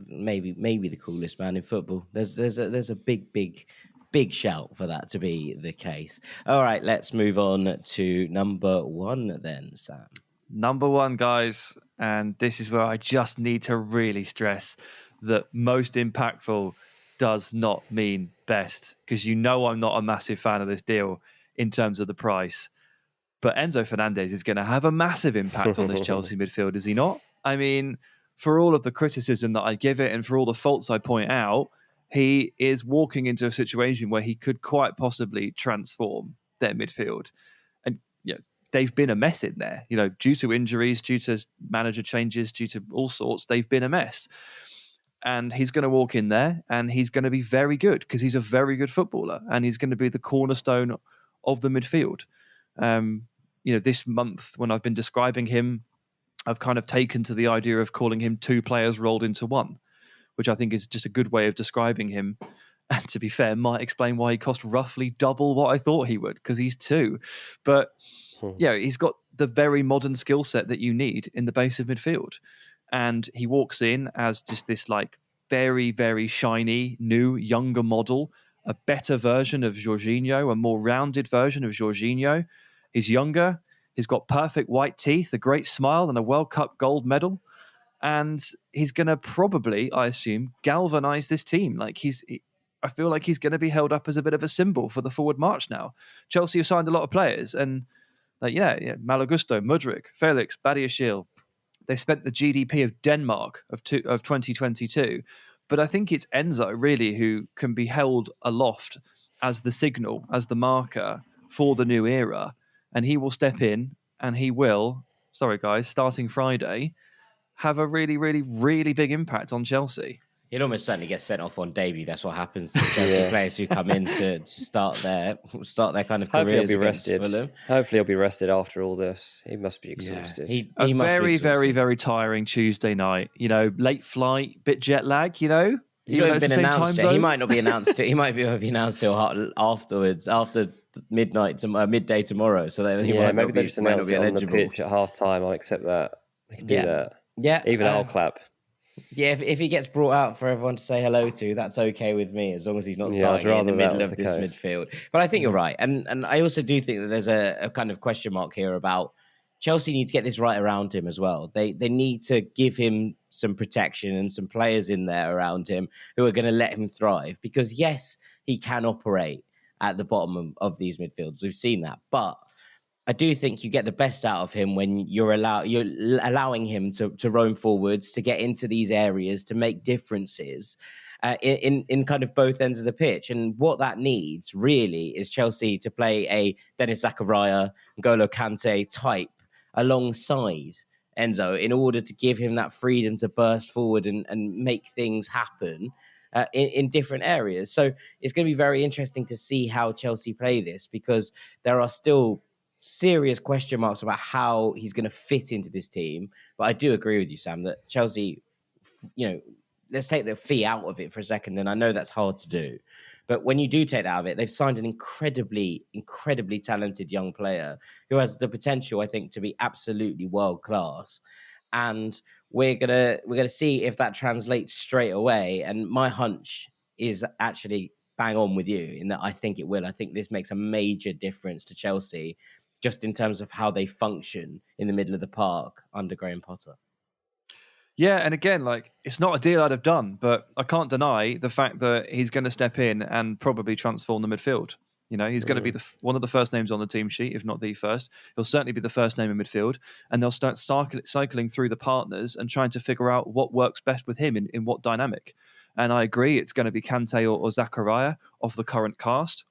Maybe the coolest man in football. There's a big shout for that to be the case. All right, let's move on to number 1 then, Sam. Number 1, guys, and this is where I just need to really stress that most impactful does not mean best, because I'm not a massive fan of this deal in terms of the price. But Enzo Fernandez is going to have a massive impact on this Chelsea midfield, is he not? I mean, for all of the criticism that I give it and for all the faults I point out, he is walking into a situation where he could quite possibly transform their midfield. And they've been a mess in there, due to injuries, due to manager changes, due to all sorts. They've been a mess. And he's going to walk in there and he's going to be very good because he's a very good footballer and he's going to be the cornerstone of the midfield. This month when I've been describing him, I've kind of taken to the idea of calling him 2 players rolled into one, which I think is just a good way of describing him. And to be fair, might explain why he cost roughly double what I thought he would, because he's 2. But he's got the very modern skill set that you need in the base of midfield. And he walks in as just this like very, very shiny, new, younger model, a better version of Jorginho, a more rounded version of Jorginho. He's younger. He's got perfect white teeth, a great smile, and a World Cup gold medal. And he's going to probably, I assume, galvanize this team. I feel like he's going to be held up as a bit of a symbol for the forward march now. Chelsea have signed a lot of players, and Malagusto, Mudryk, Felix, Badiashile. They spent the GDP of Denmark of 2022. But I think it's Enzo, really, who can be held aloft as the signal, as the marker for the new era. And he will step in and he will, starting Friday, have a really, really, really big impact on Chelsea. He'll almost certainly get sent off on debut. That's what happens to Chelsea players who come in to start their kind of careers. Hopefully he'll be rested. Hopefully he'll be rested after all this. He must be exhausted. He a must very, be exhausted. very, very tiring Tuesday night. Late flight, bit jet lag. He's not even been announced yet. He might not be announced. He might be announced till afterwards, after midday tomorrow. So that he maybe they just announce it on the pitch at half time. I'll accept that. They can do that. Yeah, even I'll clap. Yeah, if he gets brought out for everyone to say hello to, that's okay with me, as long as he's not starting in the middle of this midfield. But I think you're right. And I also do think that there's a kind of question mark here about Chelsea need to get this right around him as well. They need to give him some protection and some players in there around him who are going to let him thrive. Because yes, he can operate at the bottom of these midfields. We've seen that. But I do think you get the best out of him when you're allowing him to roam forwards, to get into these areas, to make differences in kind of both ends of the pitch. And what that needs really is Chelsea to play a Denis Zakaria, N'Golo Kante type alongside Enzo in order to give him that freedom to burst forward and make things happen in different areas. So it's going to be very interesting to see how Chelsea play this, because there are still serious question marks about how he's going to fit into this team. But I do agree with you, Sam, that Chelsea, let's take the fee out of it for a second. And I know that's hard to do. But when you do take that out of it, they've signed an incredibly, incredibly talented young player who has the potential, I think, to be absolutely world class. And we're gonna see if that translates straight away. And my hunch is actually bang on with you in that I think it will. I think this makes a major difference to Chelsea, just in terms of how they function in the middle of the park under Graham Potter. Yeah, and again, it's not a deal I'd have done, but I can't deny the fact that he's going to step in and probably transform the midfield. He's going to be one of the first names on the team sheet, if not the first. He'll certainly be the first name in midfield, and they'll start cycling through the partners and trying to figure out what works best with him in what dynamic. And I agree, it's going to be Kante or Zakaria of the current cast.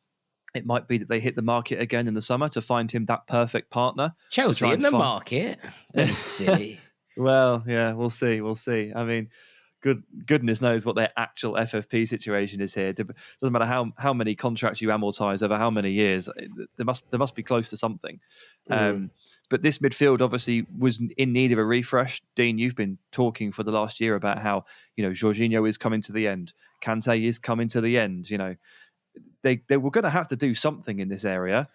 It might be that they hit the market again in the summer to find him that perfect partner. Chelsea in the market? That is silly. Well, yeah, we'll see. I mean, goodness knows what their actual FFP situation is here. Doesn't matter how many contracts you amortise over how many years. There must be close to something. But this midfield obviously was in need of a refresh. Dean, you've been talking for the last year about how Jorginho is coming to the end, Kante is coming to the end. They were going to have to do something in this area.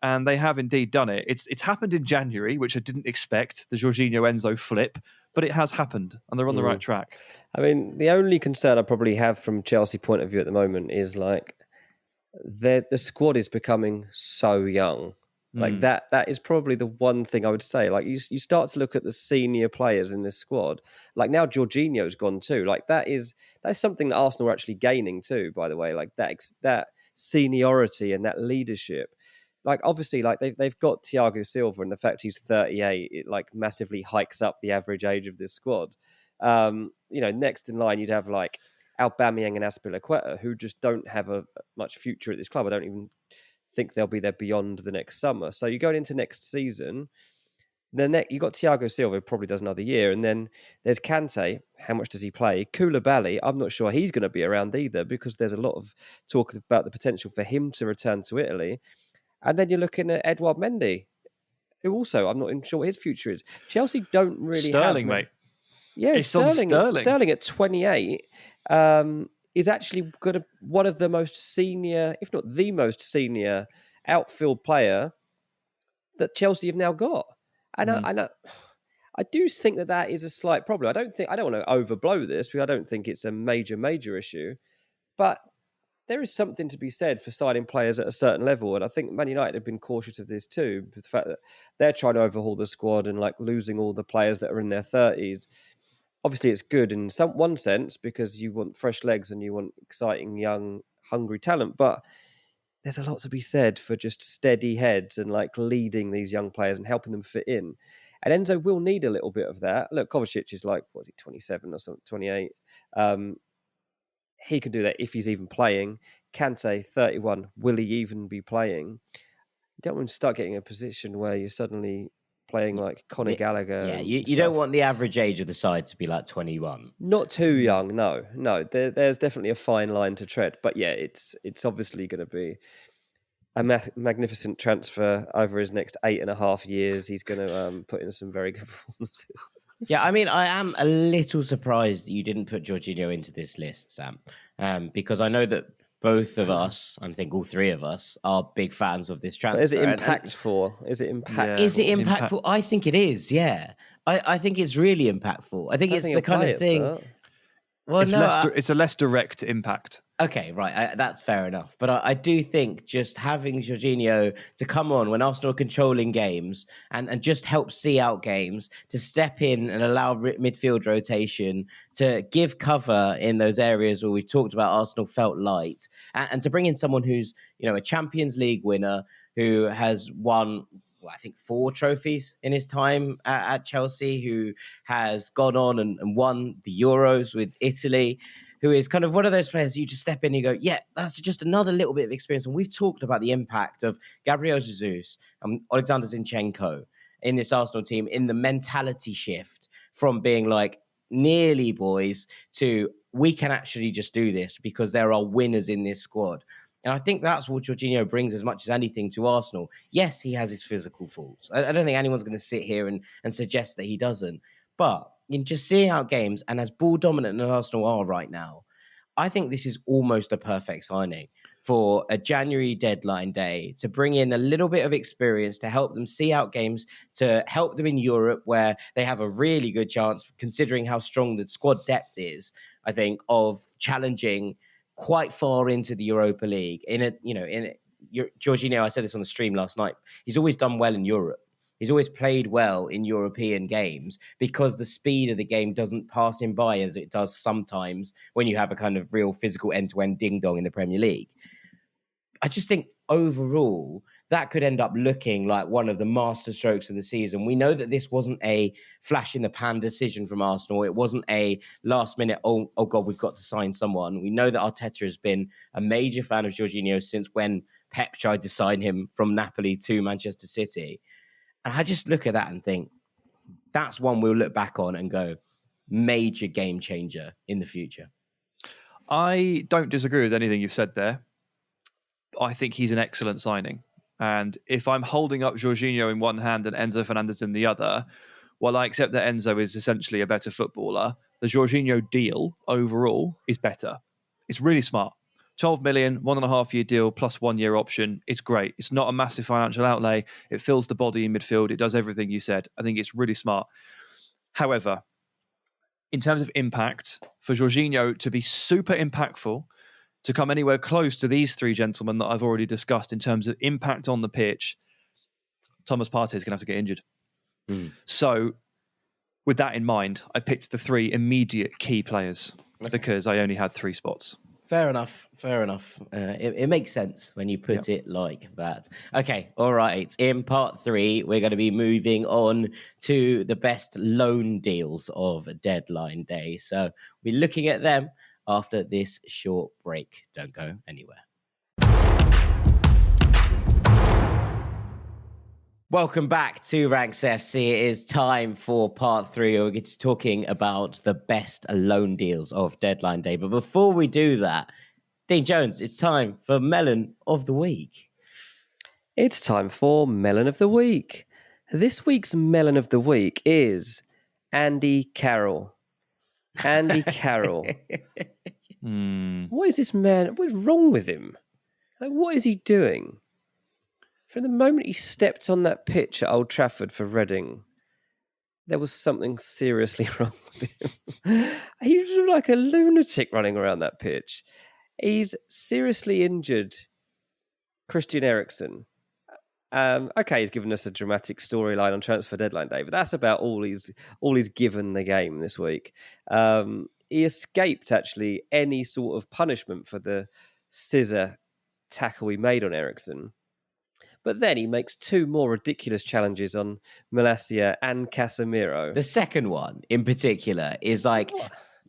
And they have indeed done it. It's happened in January, which I didn't expect, the Jorginho Enzo flip, but it has happened, and they're on the right track. I mean, the only concern I probably have from Chelsea point of view at the moment is like the squad is becoming so young. Like that is probably the one thing I would say. Like you start to look at the senior players in this squad. Like now Jorginho's gone too. Like that's something that Arsenal are actually gaining too, by the way. Like that seniority and that leadership. Like obviously, like they've got Thiago Silva, and the fact he's 38, it like massively hikes up the average age of this squad. Next in line you'd have like Aubameyang and Azpilicueta, who just don't have much future at this club. I don't even think they'll be there beyond the next summer. So you're going into next season. You got Thiago Silva, who probably does another year, and then there's Kante. How much does he play? Koulibaly, I'm not sure he's going to be around either, because there's a lot of talk about the potential for him to return to Italy. And then you're looking at Edouard Mendy, who also, I'm not even sure what his future is. Chelsea don't really Sterling, mate. Yeah, It's Sterling. Sterling. Sterling at 28 is actually one of the most senior, if not the most senior, outfield player that Chelsea have now got. And I do think that is a slight problem. I don't want to overblow this, because I don't think it's a major issue. But there is something to be said for signing players at a certain level. And I think Man United have been cautious of this too, with the fact that they're trying to overhaul the squad and like losing all the players that are in their 30s. Obviously, it's good in one sense, because you want fresh legs and you want exciting, young, hungry talent. But there's a lot to be said for just steady heads and like leading these young players and helping them fit in. And Enzo will need a little bit of that. Look, Kovacic is like, 27 or something, 28. He can do that if he's even playing. Kante, 31. Will he even be playing? You don't want to start getting a position where you're suddenly playing like Conor Gallagher. Yeah, you don't want the average age of the side to be like 21. Not too young, no. There's definitely a fine line to tread. But yeah, it's obviously going to be a magnificent transfer over his next 8.5 years. He's going to put in some very good performances. Yeah, I mean, I am a little surprised that you didn't put Jorginho into this list, Sam, because I know that both of us, I think all three of us, are big fans of this transfer. But is it impactful? Is it impactful? Is it impactful? I think it is, yeah. I think it's really impactful. I think it's the kind of thing... Well, it's a less direct impact. Okay, right. That's fair enough. But I do think just having Jorginho to come on when Arsenal are controlling games and just help see out games, to step in and allow midfield rotation, to give cover in those areas where we've talked about Arsenal felt light, and to bring in someone who's, a Champions League winner, who has won, I think, 4 trophies in his time at Chelsea, who has gone on and won the Euros with Italy, who is kind of one of those players you just step in and you go, yeah, that's just another little bit of experience. And we've talked about the impact of Gabriel Jesus and Alexander Zinchenko in this Arsenal team, in the mentality shift from being like nearly boys to we can actually just do this because there are winners in this squad. And I think that's what Jorginho brings as much as anything to Arsenal. Yes, he has his physical faults. I don't think anyone's going to sit here and suggest that he doesn't. But in just seeing out games, and as ball dominant as Arsenal are right now, I think this is almost a perfect signing for a January deadline day, to bring in a little bit of experience, to help them see out games, to help them in Europe, where they have a really good chance, considering how strong the squad depth is, I think, of challenging quite far into the Europa League. Jorginho, I said this on the stream last night, he's always done well in Europe. He's always played well in European games because the speed of the game doesn't pass him by as it does sometimes when you have a kind of real physical end-to-end ding-dong in the Premier League. I just think overall that could end up looking like one of the masterstrokes of the season. We know that this wasn't a flash-in-the-pan decision from Arsenal. It wasn't a last-minute, oh God, we've got to sign someone. We know that Arteta has been a major fan of Jorginho since when Pep tried to sign him from Napoli to Manchester City. And I just look at that and think, that's one we'll look back on and go, major game changer in the future. I don't disagree with anything you've said there. I think he's an excellent signing. And if I'm holding up Jorginho in one hand and Enzo Fernandez in the other, while I accept that Enzo is essentially a better footballer, the Jorginho deal overall is better. It's really smart. 12 million, 1.5 year deal plus 1 year option. It's great. It's not a massive financial outlay. It fills the body in midfield. It does everything you said. I think it's really smart. However, in terms of impact, for Jorginho to be super impactful, to come anywhere close to these three gentlemen that I've already discussed in terms of impact on the pitch, Thomas Partey is going to have to get injured. So with that in mind, I picked the three immediate key players because I only had 3 spots. Fair enough. It makes sense when you put it like that. Okay, all right. In part 3, we're going to be moving on to the best loan deals of deadline day. So we're looking at them after this short break. Don't go anywhere. Welcome back to Ranks FC. It is time for part 3. We're going to be talking about the best loan deals of deadline day. But before we do that, Dean Jones, it's time for Melon of the Week. It's time for Melon of the Week. This week's Melon of the Week is Andy Carroll. Andy Carroll. What is this man? What's wrong with him? Like, what is he doing? From the moment he stepped on that pitch at Old Trafford for Reading, there was something seriously wrong with him. He was like a lunatic running around that pitch. He's seriously injured Christian Eriksen. Okay, he's given us a dramatic storyline on transfer deadline day, but that's about all he's given the game this week. He escaped actually any sort of punishment for the scissor tackle he made on Eriksen. But then he makes 2 more ridiculous challenges on Malacia and Casemiro. The second one in particular is like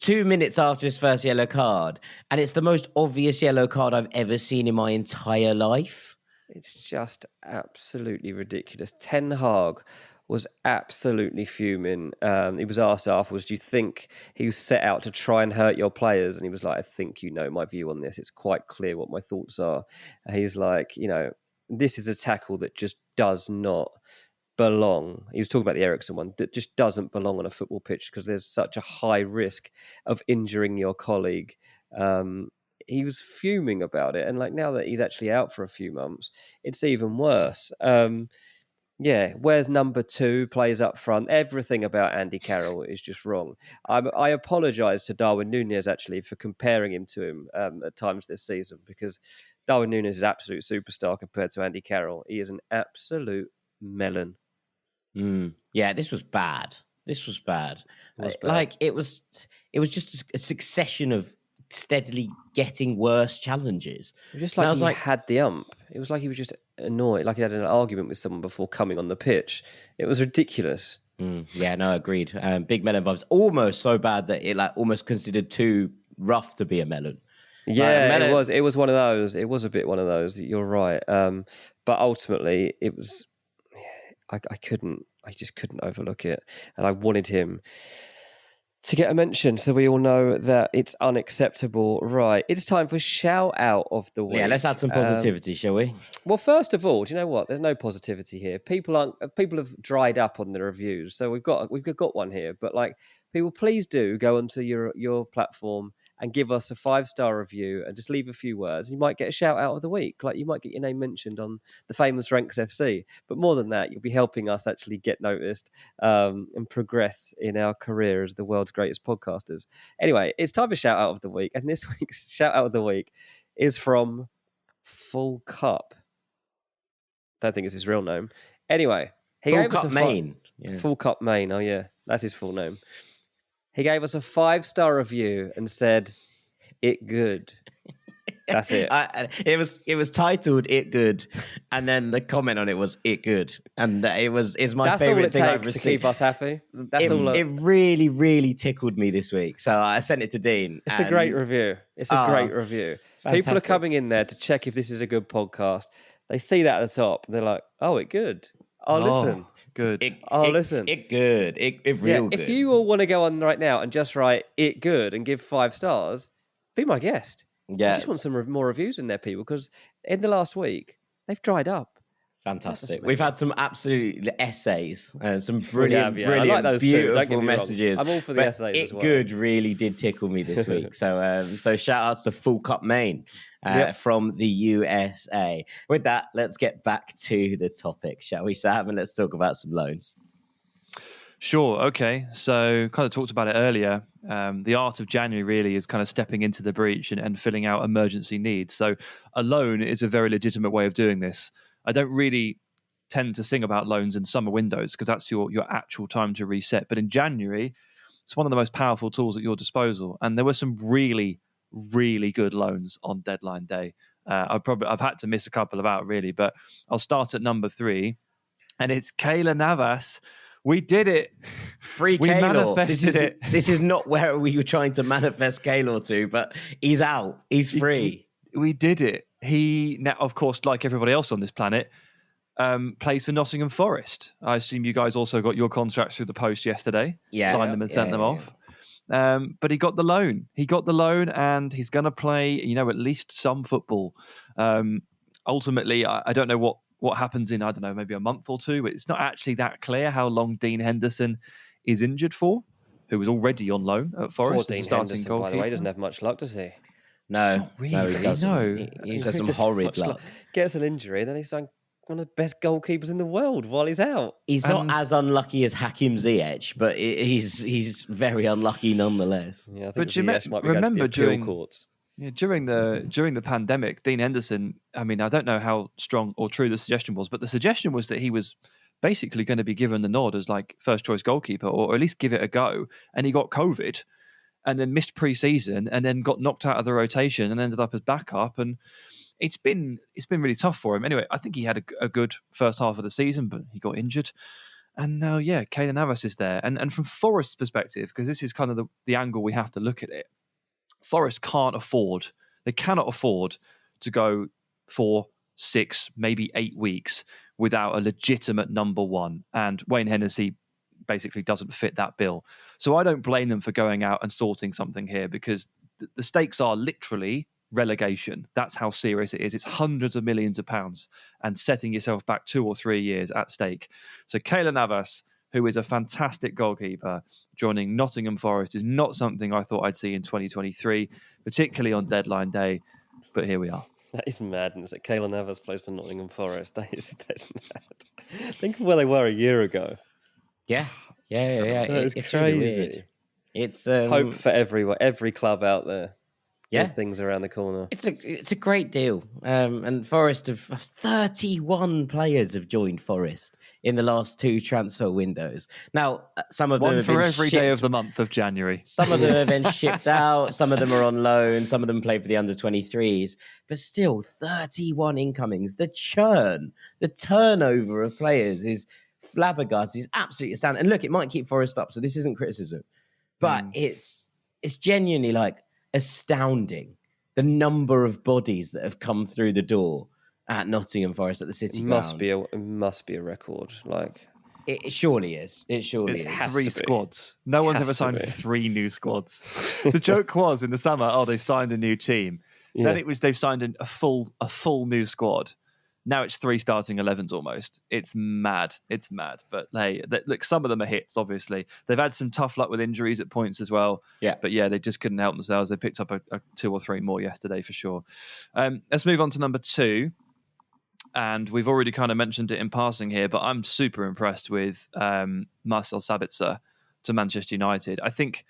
2 minutes after his first yellow card, and it's the most obvious yellow card I've ever seen in my entire life. It's just absolutely ridiculous. Ten Hag was absolutely fuming. He was asked afterwards, do you think he was set out to try and hurt your players? And he was like, I think you know my view on this. It's quite clear what my thoughts are. And he's like, this is a tackle that just does not belong. He was talking about the Eriksen one, that just doesn't belong on a football pitch because there's such a high risk of injuring your colleague. He was fuming about it. And like now that he's actually out for a few months, it's even worse. Where's number 2, plays up front. Everything about Andy Carroll is just wrong. I apologise to Darwin Núñez actually for comparing him to him at times this season because Darwin Núñez is an absolute superstar compared to Andy Carroll. He is an absolute melon. Yeah, this was bad. It was bad. It was just a succession of steadily getting worse challenges. Just like he had the ump. It was like he was just annoyed, like he had an argument with someone before coming on the pitch. It was ridiculous. Yeah, no, agreed. Big melon vibes. Almost so bad that it almost considered too rough to be a melon. Yeah, it was. It was one of those. It was a bit one of those. You're right. But ultimately, it was. I just couldn't overlook it, and I wanted him to get a mention so we all know that it's unacceptable. Right, it's time for shout out of the week. Yeah, let's add some positivity, shall we? Well, first of all, do you know what? There's no positivity here. People have dried up on the reviews, so we've got one here. But people, please do go onto your platform and give us a 5-star review and just leave a few words. You might get a shout out of the week. Like you might get your name mentioned on the famous Ranks FC. But more than that, you'll be helping us actually get noticed and progress in our career as the world's greatest podcasters. Anyway, it's time for shout out of the week. And this week's shout out of the week is from Full Cup. Don't think it's his real name. Anyway, he Full gave Cup us Main. Full Cup Main. Oh yeah, that's his full name. He gave us a 5-star review and said, "It good." That's it. It was titled "It Good," and then the comment on it was "It Good," and it's my favorite thing I've received to keep us happy. It really, really tickled me this week, so I sent it to Dean. It's a great review. Fantastic. People are coming in there to check if this is a good podcast. They see that at the top, and they're like, "Oh, it good. I'll listen." good. Listen. It good. It real good. If you all want to go on right now and just write it good and give 5 stars, be my guest. Yeah. I just want some more reviews in there, people, because in the last week, they've dried up. Fantastic. We've had some absolute essays, some brilliant, I like those beautiful messages. I'm all for the essays as well. Good really did tickle me this week. So shout outs to Full Cup Maine from the USA. With that, let's get back to the topic, shall we, Sam? And let's talk about some loans. Sure. Okay. So kind of talked about it earlier. The art of January really is kind of stepping into the breach and filling out emergency needs. So a loan is a very legitimate way of doing this. I don't really tend to sing about loans in summer windows because that's your actual time to reset. But in January, it's one of the most powerful tools at your disposal. And there were some really, really good loans on deadline day. I've had to miss a couple of out really, but I'll start at number 3. And it's Keylor Navas. We did it. Free we Keylor. Manifested it. This is not where we were trying to manifest Keylor to, but he's out. He's free. We did it. He now, of course, like everybody else on this planet, plays for Nottingham Forest. I assume you guys also got your contracts through the post yesterday. Yeah, signed them and sent them off. But he got the loan. And he's going to play, at least some football. Ultimately, I don't know what happens in, I don't know, maybe a month or two. But it's not actually that clear how long Dean Henderson is injured for, who was already on loan at Forest. Poor Dean Henderson, by the way, doesn't have much luck, does he? No, really? No, he doesn't. No. He's had some horrid luck. Gets an injury, then he's like one of the best goalkeepers in the world while he's out. He's not as unlucky as Hakim Ziyech, but he's very unlucky nonetheless. Yeah, I think Ziyech might be going to the appeal courts. Yeah, during the pandemic, Dean Henderson, I mean, I don't know how strong or true the suggestion was, but the suggestion was that he was basically going to be given the nod as like first choice goalkeeper or at least give it a go. And he got COVID and then missed pre-season and then got knocked out of the rotation and ended up as backup. And it's been really tough for him. Anyway, I think he had a good first half of the season, but he got injured. And now, Keylor Navas is there. And from Forest's perspective, because this is kind of the angle we have to look at it, Forest cannot afford to go 4, 6, maybe 8 weeks without a legitimate number one. And Wayne Hennessy basically doesn't fit that bill. So I don't blame them for going out and sorting something here because the stakes are literally relegation. That's how serious it is. It's hundreds of millions of pounds and setting yourself back 2 or 3 years at stake. So Keylor Navas, who is a fantastic goalkeeper, joining Nottingham Forest is not something I thought I'd see in 2023, particularly on deadline day. But here we are. That is madness that Keylor Navas plays for Nottingham Forest. That's mad. Think of where they were a year ago. Yeah. It's crazy. Really weird. It's hope for every club out there. Yeah, things around the corner. It's a great deal. And Forest have 31 players have joined Forest in the last 2 transfer windows. Now, some of them one have for been every shipped. day of the month of January. Some of them have been shipped out. Some of them are on loan. Some of them play for the under-23s. But still, 31 incomings. The churn, the turnover of players is flabbergasted. Is absolutely astounding. And look, it might keep Forest up, so this isn't criticism, but it's genuinely like astounding the number of bodies that have come through the door at Nottingham Forest at the City Ground. It must be a record. Like it surely is. It surely is. 3 squads. No one's ever signed 3 new squads. The joke was in the summer, they signed a new team. Yeah. Then it was they've signed a full new squad. Now it's 3 starting 11s almost. It's mad. But look, some of them are hits, obviously. They've had some tough luck with injuries at points as well. Yeah. But they just couldn't help themselves. They picked up a 2 or 3 more yesterday for sure. Let's move on to number 2. And we've already kind of mentioned it in passing here, but I'm super impressed with Marcel Sabitzer to Manchester United. I think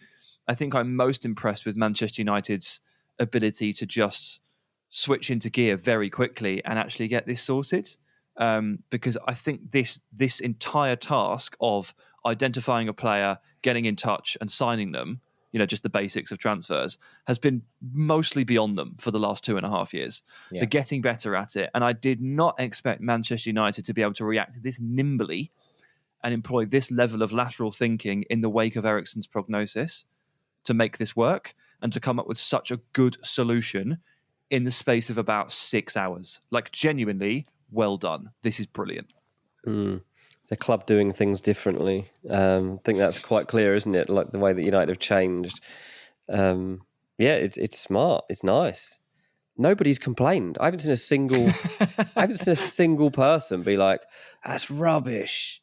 I'm most impressed with Manchester United's ability to just switch into gear very quickly and actually get this sorted. Because I think this entire task of identifying a player, getting in touch and signing them, just the basics of transfers, has been mostly beyond them for the last 2.5 years. Yeah. They're getting better at it. And I did not expect Manchester United to be able to react this nimbly and employ this level of lateral thinking in the wake of Eriksen's prognosis to make this work and to come up with such a good solution in the space of about 6 hours. Like, genuinely, well done. This is brilliant. the club doing things differently. I think that's quite clear, isn't it? Like the way that United have changed. It's smart. It's nice. Nobody's complained. I haven't seen a single person be like, "That's rubbish."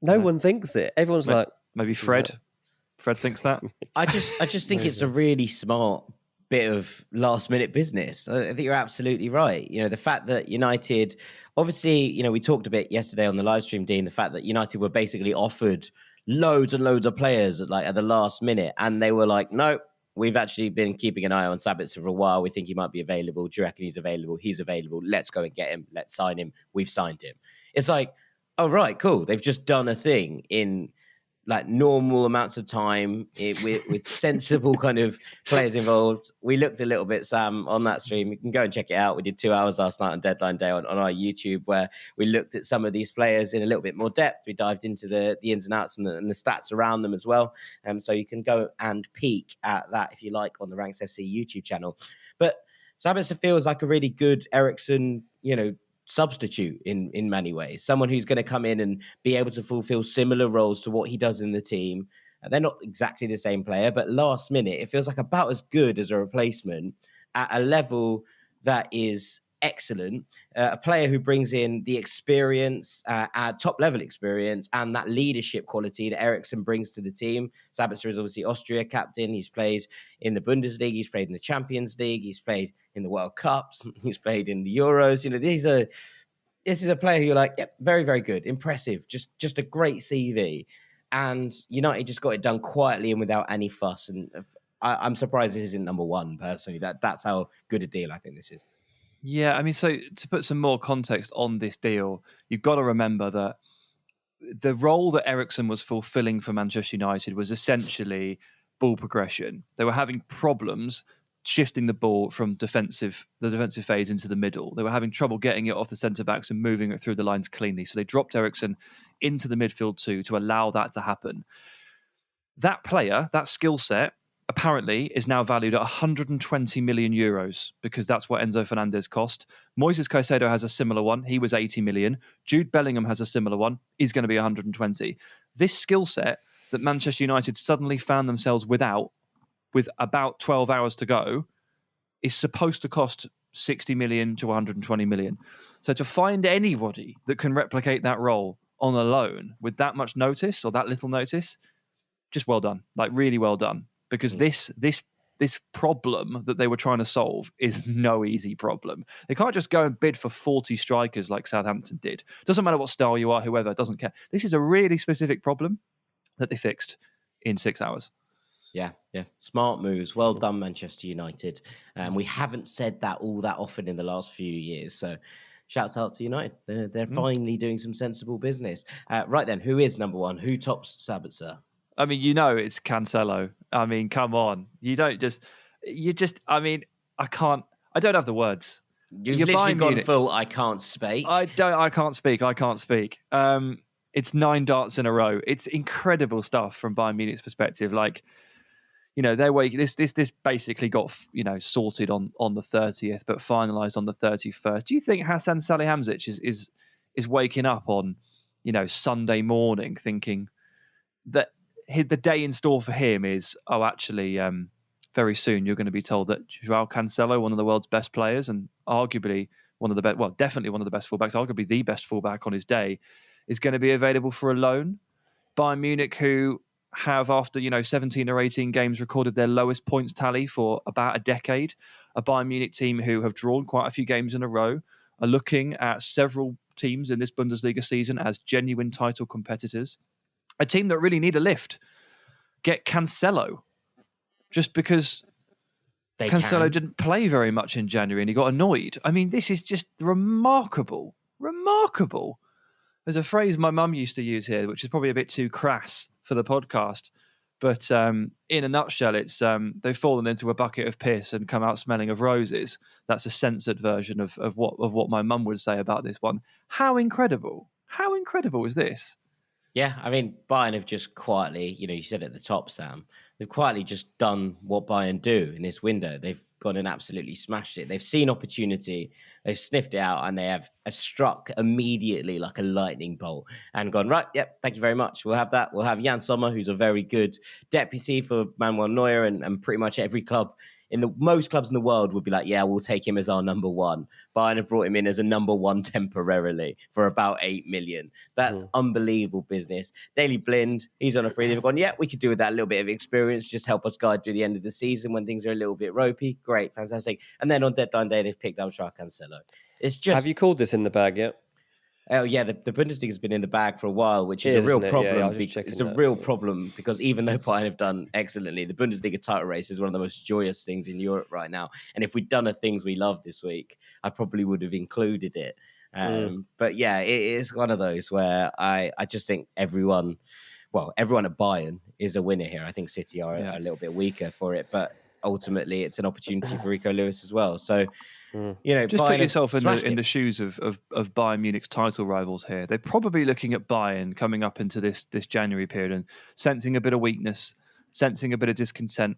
No one thinks it. Everyone's like, maybe Fred. No. Fred thinks that. I just think it's a really smart bit of last minute business. I think you're absolutely right. You know, the fact that United, obviously, you know, we talked a bit yesterday on the live stream, Dean, the fact that United were basically offered loads and loads of players at the last minute, and they were like, no, we've actually been keeping an eye on Sabitzer for a while. We think he might be available. Do you reckon he's available? He's available. Let's go and get him. Let's sign him. We've signed him. It's like, oh, right, cool. They've just done a thing in like normal amounts of time with sensible kind of players involved. We looked a little bit, Sam, on that stream. You can go and check it out. We did 2 hours last night on Deadline Day on our YouTube, where we looked at some of these players in a little bit more depth. We dived into the ins and outs and the stats around them as well. So you can go and peek at that if you like on the Ranks FC YouTube channel. But Sabitzer feels like a really good Eriksen, substitute in many ways. Someone who's going to come in and be able to fulfill similar roles to what he does in the team. They're not exactly the same player, but last minute, it feels like about as good as a replacement at a level that is excellent. A player who brings in the experience, top level experience, and that leadership quality that Eriksen brings to the team. Sabitzer is obviously Austria captain. He's played in the Bundesliga. He's played in the Champions League. He's played in the World Cups. He's played in the Euros. This is a player who you're like, yep, very, very good, impressive, just a great CV. And United just got it done quietly and without any fuss. And I'm surprised this isn't number one, personally. That's how good a deal I think this is. Yeah, I mean, so to put some more context on this deal, you've got to remember that the role that Eriksen was fulfilling for Manchester United was essentially ball progression. They were having problems shifting the ball from the defensive phase into the middle. They were having trouble getting it off the centre-backs and moving it through the lines cleanly. So they dropped Eriksen into the midfield too to allow that to happen. That player, that skill set, apparently is now valued at 120 million euros because that's what Enzo Fernandez cost. Moises Caicedo has a similar one. He was 80 million. Jude Bellingham has a similar one. He's going to be 120. This skill set that Manchester United suddenly found themselves with about 12 hours to go is supposed to cost 60 million to 120 million. So to find anybody that can replicate that role on a loan with that much notice or that little notice, just well done. Like really well done. Because this problem that they were trying to solve is no easy problem. They can't just go and bid for 40 strikers like Southampton did. Doesn't matter what style you are, whoever, doesn't care. This is a really specific problem that they fixed in 6 hours. Yeah. Smart moves. Well done, Manchester United. We haven't said that all that often in the last few years. So shouts out to United. They're finally doing some sensible business. Right then, who is number one? Who tops Sabitzer? I mean, it's Cancelo. I mean, come on. I don't have the words. You've literally gone full, I can't speak. I can't speak. It's 9 darts in a row. It's incredible stuff from Bayern Munich's perspective. Like, their way, this basically got, sorted on the 30th, but finalised on the 31st. Do you think Hasan Salihamidzic is waking up on, Sunday morning thinking that the day in store for him is, very soon you're going to be told that João Cancelo, one of the world's best players and arguably definitely one of the best fullbacks, arguably the best fullback on his day, is going to be available for a loan. Bayern Munich, who have, after 17 or 18 games, recorded their lowest points tally for about a decade. A Bayern Munich team who have drawn quite a few games in a row, are looking at several teams in this Bundesliga season as genuine title competitors. A team that really need a lift. Get Cancelo. Just because Cancelo didn't play very much in January and he got annoyed. I mean, this is just remarkable. Remarkable. There's a phrase my mum used to use here, which is probably a bit too crass for the podcast. But in a nutshell, it's they've fallen into a bucket of piss and come out smelling of roses. That's a censored version of what my mum would say about this one. How incredible. How incredible is this? Yeah, I mean, Bayern have just quietly, you said at the top, Sam, they've quietly just done what Bayern do in this window. They've gone and absolutely smashed it. They've seen opportunity, they've sniffed it out, and they have struck immediately like a lightning bolt and gone, right, yep, thank you very much. We'll have that. We'll have Jan Sommer, who's a very good deputy for Manuel Neuer, and pretty much every club most clubs in the world would be like, yeah, we'll take him as our number one. Bayern have brought him in as a number one temporarily for about 8 million. That's unbelievable business. Daley Blind, he's on a free. They've gone, yeah, we could do with that little bit of experience, just help us guide through the end of the season when things are a little bit ropey. Great, fantastic. And then on deadline day, they've picked up João Cancelo. It's just... Have you called this in the bag yet? Oh, yeah, the Bundesliga's been in the bag for a while, which is a real problem. Yeah, it's a real problem because even though Bayern have done excellently, the Bundesliga title race is one of the most joyous things in Europe right now. And if we'd done a things we love this week, I probably would have included it. But yeah, it is one of those where I just think everyone at Bayern is a winner here. I think City are a little bit weaker for it, but ultimately it's an opportunity for Rico Lewis as well. So, just put yourself in the shoes of Bayern Munich's title rivals here. They're probably looking at Bayern coming up into this January period and sensing a bit of weakness, sensing a bit of discontent.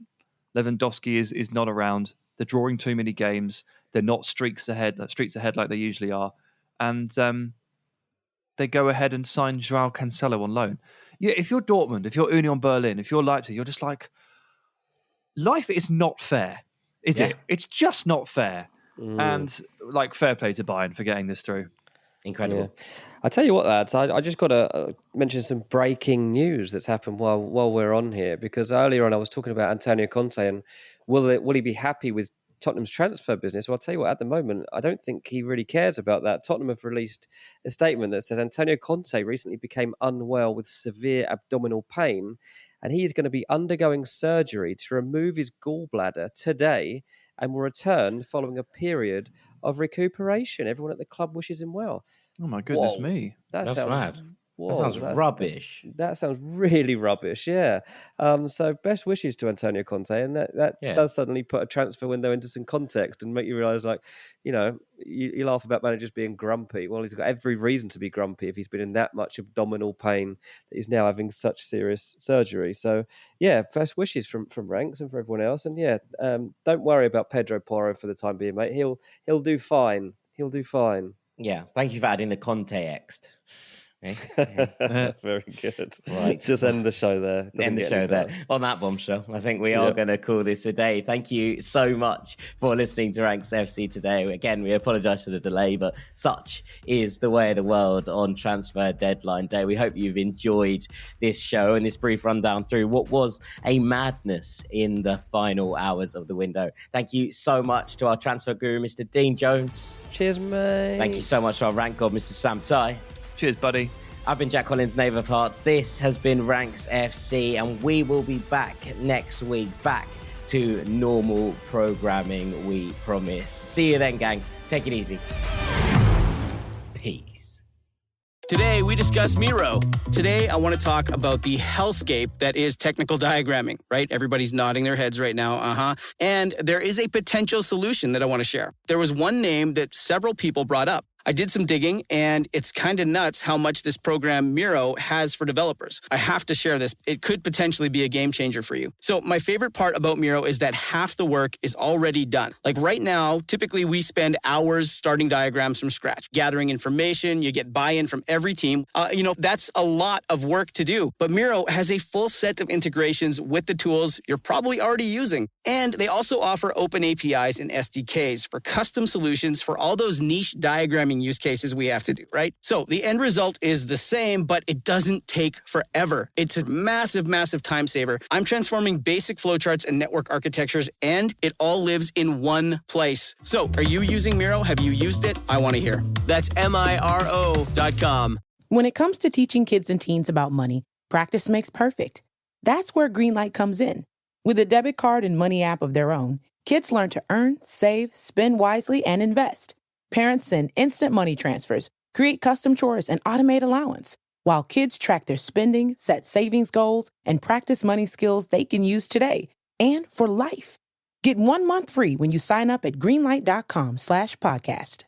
Lewandowski is not around. They're drawing too many games. They're not streaks ahead like they usually are. And they go ahead and sign João Cancelo on loan. Yeah, if you're Dortmund, if you're Union Berlin, if you're Leipzig, you're just like, life is not fair, is it? It's just not fair. And fair play to Bayern for getting this through. Incredible. Yeah. I tell you what, lads, I just got to mention some breaking news that's happened while we're on here, because earlier on I was talking about Antonio Conte and will he be happy with Tottenham's transfer business? Well, I'll tell you what, at the moment, I don't think he really cares about that. Tottenham have released a statement that says Antonio Conte recently became unwell with severe abdominal pain, and he is going to be undergoing surgery to remove his gallbladder today and will return following a period of recuperation. Everyone at the club wishes him well. Oh, my goodness me. That's mad. That sounds rubbish. That sounds really rubbish, yeah. So best wishes to Antonio Conte. And that does suddenly put a transfer window into some context and make you realise, you laugh about managers being grumpy. Well, he's got every reason to be grumpy if he's been in that much abdominal pain that he's now having such serious surgery. So, yeah, best wishes from Ranks and for everyone else. And, don't worry about Pedro Porro for the time being, mate. He'll do fine. He'll do fine. Yeah, thank you for adding the context. Very good. Right. Just end the show there. End the show there. On that bombshell, I think we are going to call this a day. Thank you so much for listening to Ranks FC today. Again, we apologise for the delay, but such is the way of the world on transfer deadline day. We hope you've enjoyed this show and this brief rundown through what was a madness in the final hours of the window. Thank you so much to our transfer guru, Mr. Dean Jones. Cheers, mate. Thank you so much to our rank god, Mr. Sam Tsai. Cheers, buddy. I've been Jack Collins, Knave of Hearts. This has been Ranks FC, and we will be back next week, back to normal programming, we promise. See you then, gang. Take it easy. Peace. Today, we discuss Miro. Today, I want to talk about the hellscape that is technical diagramming, right? Everybody's nodding their heads right now, And there is a potential solution that I want to share. There was one name that several people brought up. I did some digging, and it's kind of nuts how much this program Miro has for developers. I have to share this. It could potentially be a game changer for you. So my favorite part about Miro is that half the work is already done. Like right now, typically we spend hours starting diagrams from scratch, gathering information. You get buy-in from every team. That's a lot of work to do. But Miro has a full set of integrations with the tools you're probably already using. And they also offer open APIs and SDKs for custom solutions for all those niche diagramming use cases we have to do, right? So the end result is the same, but it doesn't take forever. It's a massive, massive time saver. I'm transforming basic flowcharts and network architectures, and it all lives in one place. So are you using Miro? Have you used it? I want to hear. That's MIRO.com. When it comes to teaching kids and teens about money, practice makes perfect. That's where Greenlight comes in. With a debit card and money app of their own, kids learn to earn, save, spend wisely, and invest. Parents send instant money transfers, create custom chores, and automate allowance, while kids track their spending, set savings goals, and practice money skills they can use today and for life. Get 1 month free when you sign up at greenlight.com/podcast.